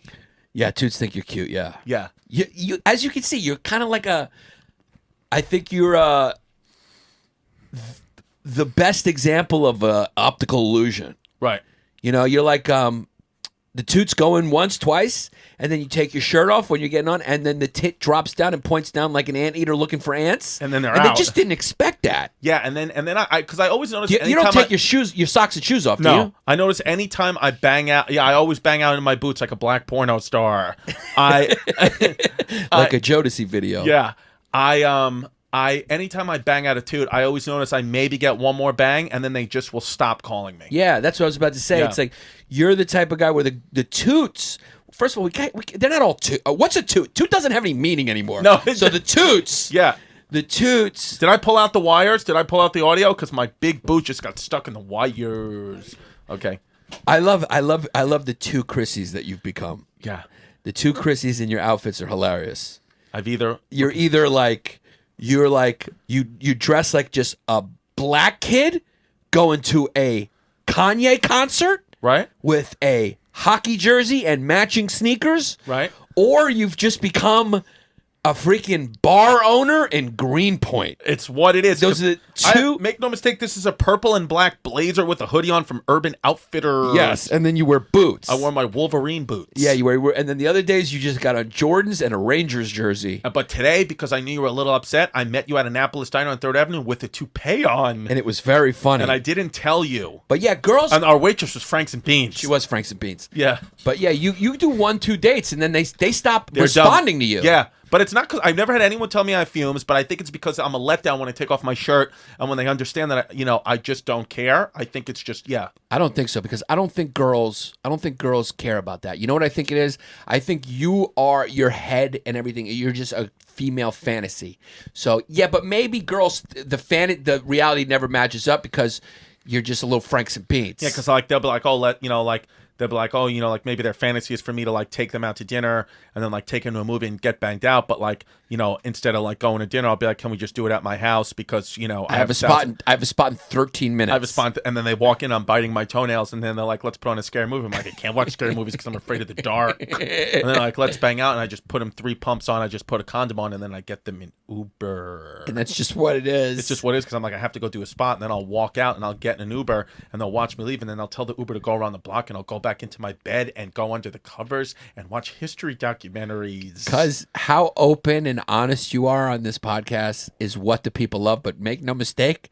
Yeah, toots think you're cute, yeah. Yeah. You as you can see, you're kind of like I think you're the best example of a optical illusion. Right. You're like the toots go in once, twice, and then you take your shirt off when you're getting on, and then the tit drops down and points down like an anteater looking for ants. And then they're and out. they just didn't expect that. Yeah, and then I because I always notice You don't take your socks and shoes off, do No, you? I notice anytime I bang out. Yeah, I always bang out in my boots like a black porno star. Like a Jodeci video. Yeah, anytime I bang out a toot, I always notice I maybe get one more bang, and then they just will stop calling me. Yeah, that's what I was about to say. Yeah. It's like you're the type of guy where the toots. First of all, they're not all toot. What's a toot? Toot doesn't have any meaning anymore. No, so the toots. Yeah. The toots. Did I pull out the wires? Did I pull out the audio? Because my big boot just got stuck in the wires. Okay. I love the two Chrissies that you've become. Yeah. The two Chrissies in your outfits are hilarious. You're either like you dress like just a black kid going to a Kanye concert, right? With a hockey jersey and matching sneakers, right? Or you've just become a freaking bar owner in Greenpoint. It's what it is. Those are two. Make no mistake, this is a purple and black blazer with a hoodie on from Urban Outfitters. Yes, and then you wear boots. I wore my Wolverine boots. Yeah, you wear, and then the other days you just got on Jordans and a Rangers jersey. But today, because I knew you were a little upset, I met you at Annapolis Diner on 3rd Avenue with a toupee on. And it was very funny. And I didn't tell you. But yeah, girls. And our waitress was Franks and Beans. She was Franks and Beans. Yeah. But yeah, you do 1-2 dates and then they stop They're responding dumb. to you. Yeah. But it's not because I've never had anyone tell me I have fumes, but I think it's because I'm a letdown when I take off my shirt and when they understand that I just don't care. I think it's just I don't think so because I don't think girls care about that. You know what I think it is? I think you are your head and everything. You're just a female fantasy. So yeah, but maybe girls the reality never matches up because you're just a little Franks and Beans. Yeah, because they'll be like, they'll be like, maybe their fantasy is for me to take them out to dinner and then take them to a movie and get banged out. But instead of going to dinner, I'll be like, can we just do it at my house? Because I have a spot. I have a spot in 13 minutes. I have a spot, and then they walk in, I'm biting my toenails, and then they're like, let's put on a scary movie. I'm like, I can't watch scary movies because I'm afraid of the dark. And then they're like, let's bang out, and I just put them 3 pumps on. I just put a condom on, and then I get them in Uber. And that's just what it is. It's just what it is because I'm like, I have to go do a spot, and then I'll walk out, and I'll get in an Uber, and they'll watch me leave, and then I'll tell the Uber to go around the block, and I'll go back into my bed and go under the covers and watch history documentaries. Because how open and honest you are on this podcast is what the people love. But make no mistake,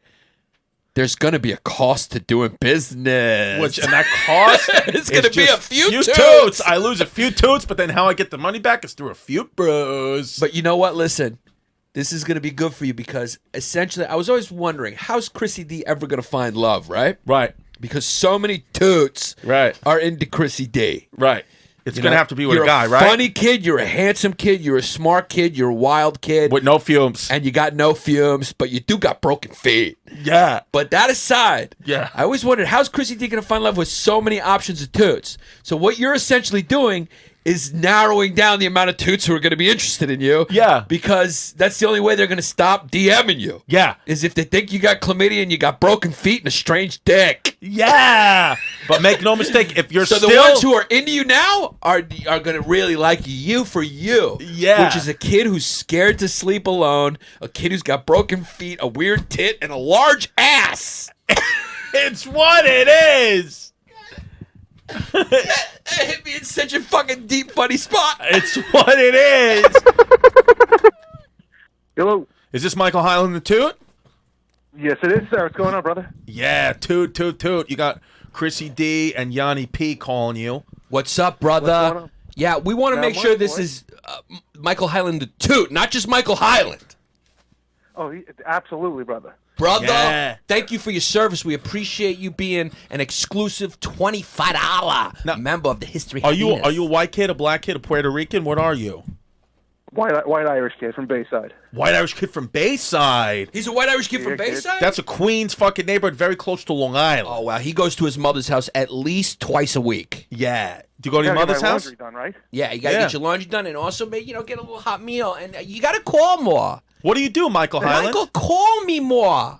there's going to be a cost to doing business. And that cost it's going to be a few toots. I lose a few toots, but then how I get the money back is through a few bros. But you know what? Listen, this is going to be good for you because essentially I was always wondering, how's Chrissy D ever going to find love, right? Right. Because so many toots are into Chrissy D. Right. It's going to have to be with a guy, right? You're a funny kid, you're a handsome kid, you're a smart kid, you're a wild kid. With no fumes. And you got no fumes, but you do got broken feet. Yeah. But that aside, I always wondered, how's Chrissy D going to find love with so many options of toots? So what you're essentially doing is narrowing down the amount of toots who are going to be interested in you. Yeah. Because that's the only way they're going to stop DMing you. Yeah. Is if they think you got chlamydia and you got broken feet and a strange dick. Yeah. But make no mistake, if you're the ones who are into you now are going to really like you for you. Yeah. Which is a kid who's scared to sleep alone, a kid who's got broken feet, a weird tit, and a large ass. It's what it is. That hit me in such a fucking deep, funny spot. It's what it is. Hello. Is this Michael Hyland the Toot? Yes, it is, sir. What's going on, brother? Yeah, toot, toot, toot. You got Chrissy D and Yanni P calling you. What's up, brother? What's going on? Yeah, we want to make sure this is Michael Hyland the Toot, not just Michael Hyland. Oh, absolutely, brother. Brother, thank you for your service. We appreciate you being an exclusive $25 member of the History Hyenas. Are you a white kid, a black kid, a Puerto Rican? What are you? White Irish kid from Bayside. White Irish kid from Bayside. He's a white Irish kid from Bayside? That's a Queens fucking neighborhood very close to Long Island. Oh, wow. He goes to his mother's house at least twice a week. Yeah. Do you go to your mother's house? Laundry done, right? Yeah, you got to get your laundry done and also maybe, get a little hot meal. And you got to call more. What do you do, Michael Hyland? Michael, call me more.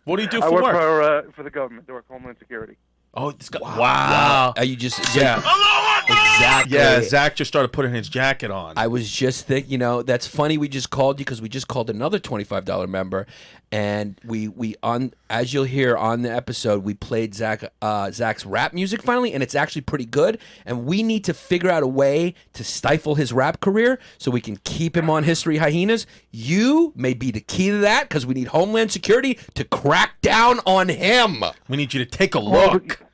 What do you do for I work work? for the government. I work Homeland Security. Oh, this guy. Wow. Are you just... Yeah. Exactly. Yeah, Zack just started putting his jacket on. I was just thinking, that's funny we just called you because we just called another $25 member. And we as you'll hear on the episode, we played Zack's rap music finally, and it's actually pretty good. And we need to figure out a way to stifle his rap career so we can keep him on History Hyenas. You may be the key to that because we need Homeland Security to crack down on him. We need you to take a look.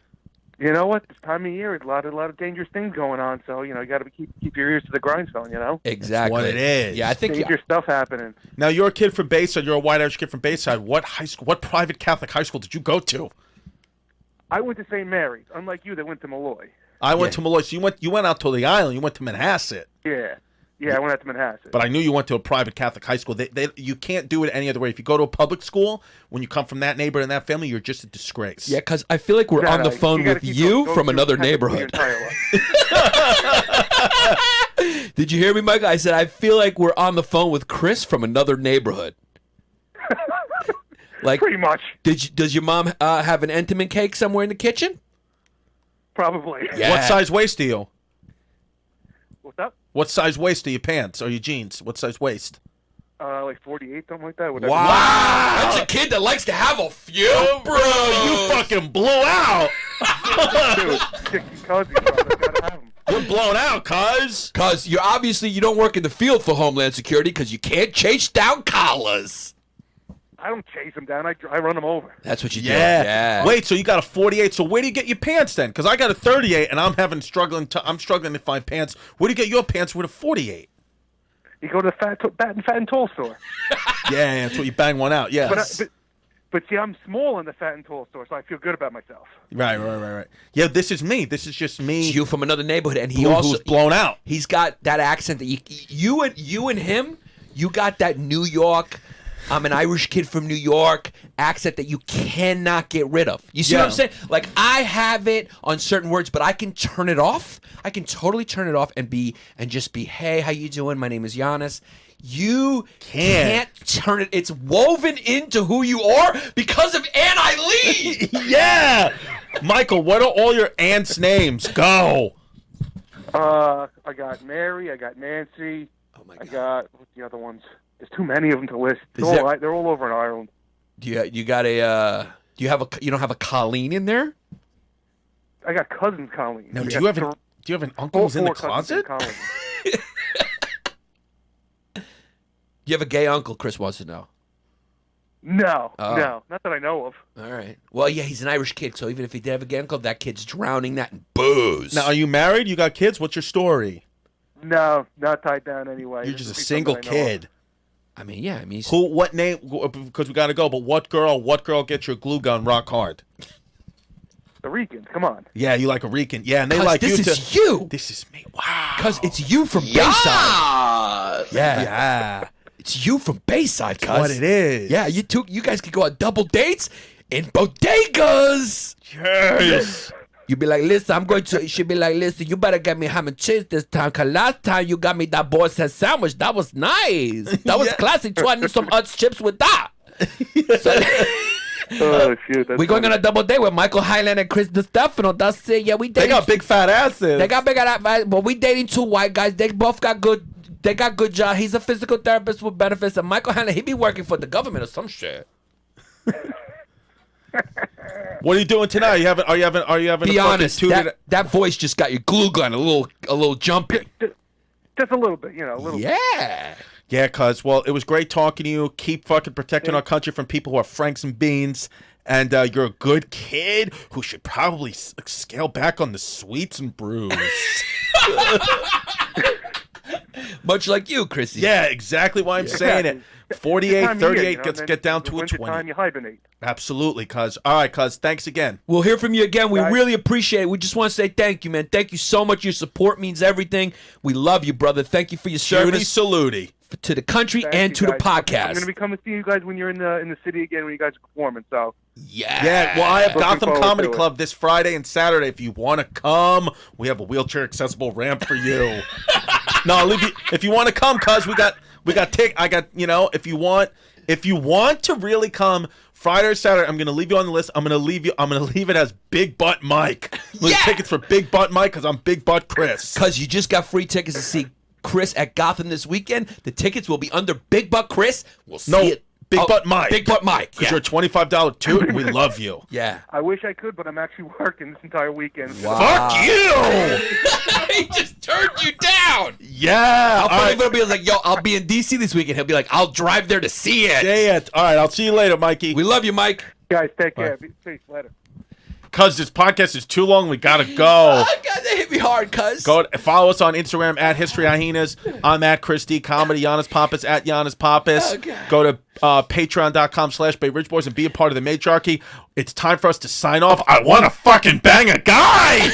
You know what? This time of year, a lot of dangerous things going on. So you got to keep your ears to the grindstone. Exactly. That's what it is. Yeah, I think dangerous stuff happening. Now you're a kid from Bayside. You're a white Irish kid from Bayside. What high school? What private Catholic high school did you go to? I went to St. Mary's. Unlike you, that went to Malloy. I went to Malloy. So you went out to the island. You went to Manhasset. Yeah, I went out to Manhasset. But I knew you went to a private Catholic high school. You can't do it any other way. If you go to a public school, when you come from that neighborhood and that family, you're just a disgrace. Yeah, because I feel like we're on the phone with you from another neighborhood. Did you hear me, Michael? I said I feel like we're on the phone with Chris from another neighborhood. Like pretty much. Does your mom have an Entenmann cake somewhere in the kitchen? Probably. Yeah. What size waist are you? What's up? What size waist are your pants or your jeans? What size waist? Like 48, something like that. Wow. That's a kid that likes to have a few, bro. You fucking blew out. Dude, Cuzzie, bro. I gotta have him. You're blown out, cuz. Cuz you don't work in the field for Homeland Security because you can't chase down collars. I don't chase them down. I run them over. That's what you do. Yeah. Wait, so you got a 48. So where do you get your pants then? Because I got a 38, and I'm struggling to find pants. Where do you get your pants with a 48? You go to the Fat and Tall store. Yeah, that's what you bang one out. Yeah. But see, I'm small in the Fat and Tall store, so I feel good about myself. Right. Yeah, this is me. This is just me. It's you from another neighborhood, and who's blown out. He's got that accent that you and him. You got that New York. I'm an Irish kid from New York accent that you cannot get rid of. You see what I'm saying? Like, I have it on certain words, but I can turn it off. I can totally turn it off and just be, hey, how you doing? My name is Yannis. You can't turn it. It's woven into who you are because of Aunt Eileen. Yeah. Michael, what are all your aunts' names? Go. I got Mary. I got Nancy. Oh, my God. I got, what's the other ones? There's too many of them to list. They're all over in Ireland. Do you don't have a Colleen in there? I got cousins Colleen. No, do you have an uncle who's in the closet? You have a gay uncle, Chris wants to know. No, not that I know of. All right. Well, yeah, he's an Irish kid, so even if he did have a gay uncle, that kid's drowning that in booze. Now, are you married? You got kids? What's your story? No, not tied down anyway. You're just a single kid. What name? Because we got to go. But what girl gets your glue gun rock hard? The Ricans. Come on. Yeah, you like a Rican. Yeah, and they like you too. This is you. This is me. Wow. Because it's you from Bayside. Yeah. It's you from Bayside, cuz. What it is. Yeah, you guys could go on double dates in bodegas. Yes. You'd be like, listen, she'd be like, listen, you better get me ham and cheese this time, because last time you got me that boy's head sandwich, that was nice. That was classy, too. I need some Utz chips with that. Oh, shoot. We're going on a double date with Michael Highland and Chris Distefano. That's it. Yeah, we dating. They got big fat asses. They got big fat asses, but we dating two white guys. They both got good. They got good job. He's a physical therapist with benefits, and Michael Highland, he be working for the government or some shit. What are you doing tonight? Are you having Be honest. That voice just got your glue gun a little jumpy. Just a little bit, a little. Yeah. Yeah, cuz, well, it was great talking to you. Keep fucking protecting our country from people who are Franks and Beans. And you're a good kid who should probably scale back on the sweets and brews. Much like you, Chrissy. Yeah, exactly why I'm saying it. 48, 38, get down to a 20. Time you hibernate. Absolutely, cuz. All right, cuz. Thanks again. We'll hear from you again. We really appreciate it. We just want to say thank you, man. Thank you so much. Your support means everything. We love you, brother. Thank you for your service. Saluti. To the country and to the podcast. I'm going to be coming to see you guys when you're in the city again when you guys are performing. So yeah. Well, I have Gotham Comedy Club this Friday and Saturday. If you want to come, we have a wheelchair accessible ramp for you. No, I'll leave you. If you want to come, cuz we got if you want to really come Friday or Saturday, I'm gonna leave you on the list. I'm gonna leave it as Big Butt Mike. Tickets for Big Butt Mike because I'm Big Butt Chris. Cuz you just got free tickets to see Chris at Gotham this weekend. The tickets will be under Big Butt Chris. We'll see it. Big Butt Mike. Big Butt Mike. Because you're a $25 toot and we love you. Yeah. I wish I could, but I'm actually working this entire weekend. Wow. Fuck you! He just turned you down. Yeah. How funny would it be? Like, yo, I'll be in DC this weekend. He'll be like, I'll drive there to see it. All right, I'll see you later, Mikey. We love you, Mike. Guys, take care. Be safe. Later. Cuz this podcast is too long. We gotta go. Oh, God, they hit me hard, cuz. Go follow us on Instagram at History Hyenas. I'm at Chris D Comedy. Yannis Pappas at Yannis Pappas. Go to patreon.com/BayRichBoys and be a part of the Matriarchy. It's time for us to sign off. I want to fucking bang a guy.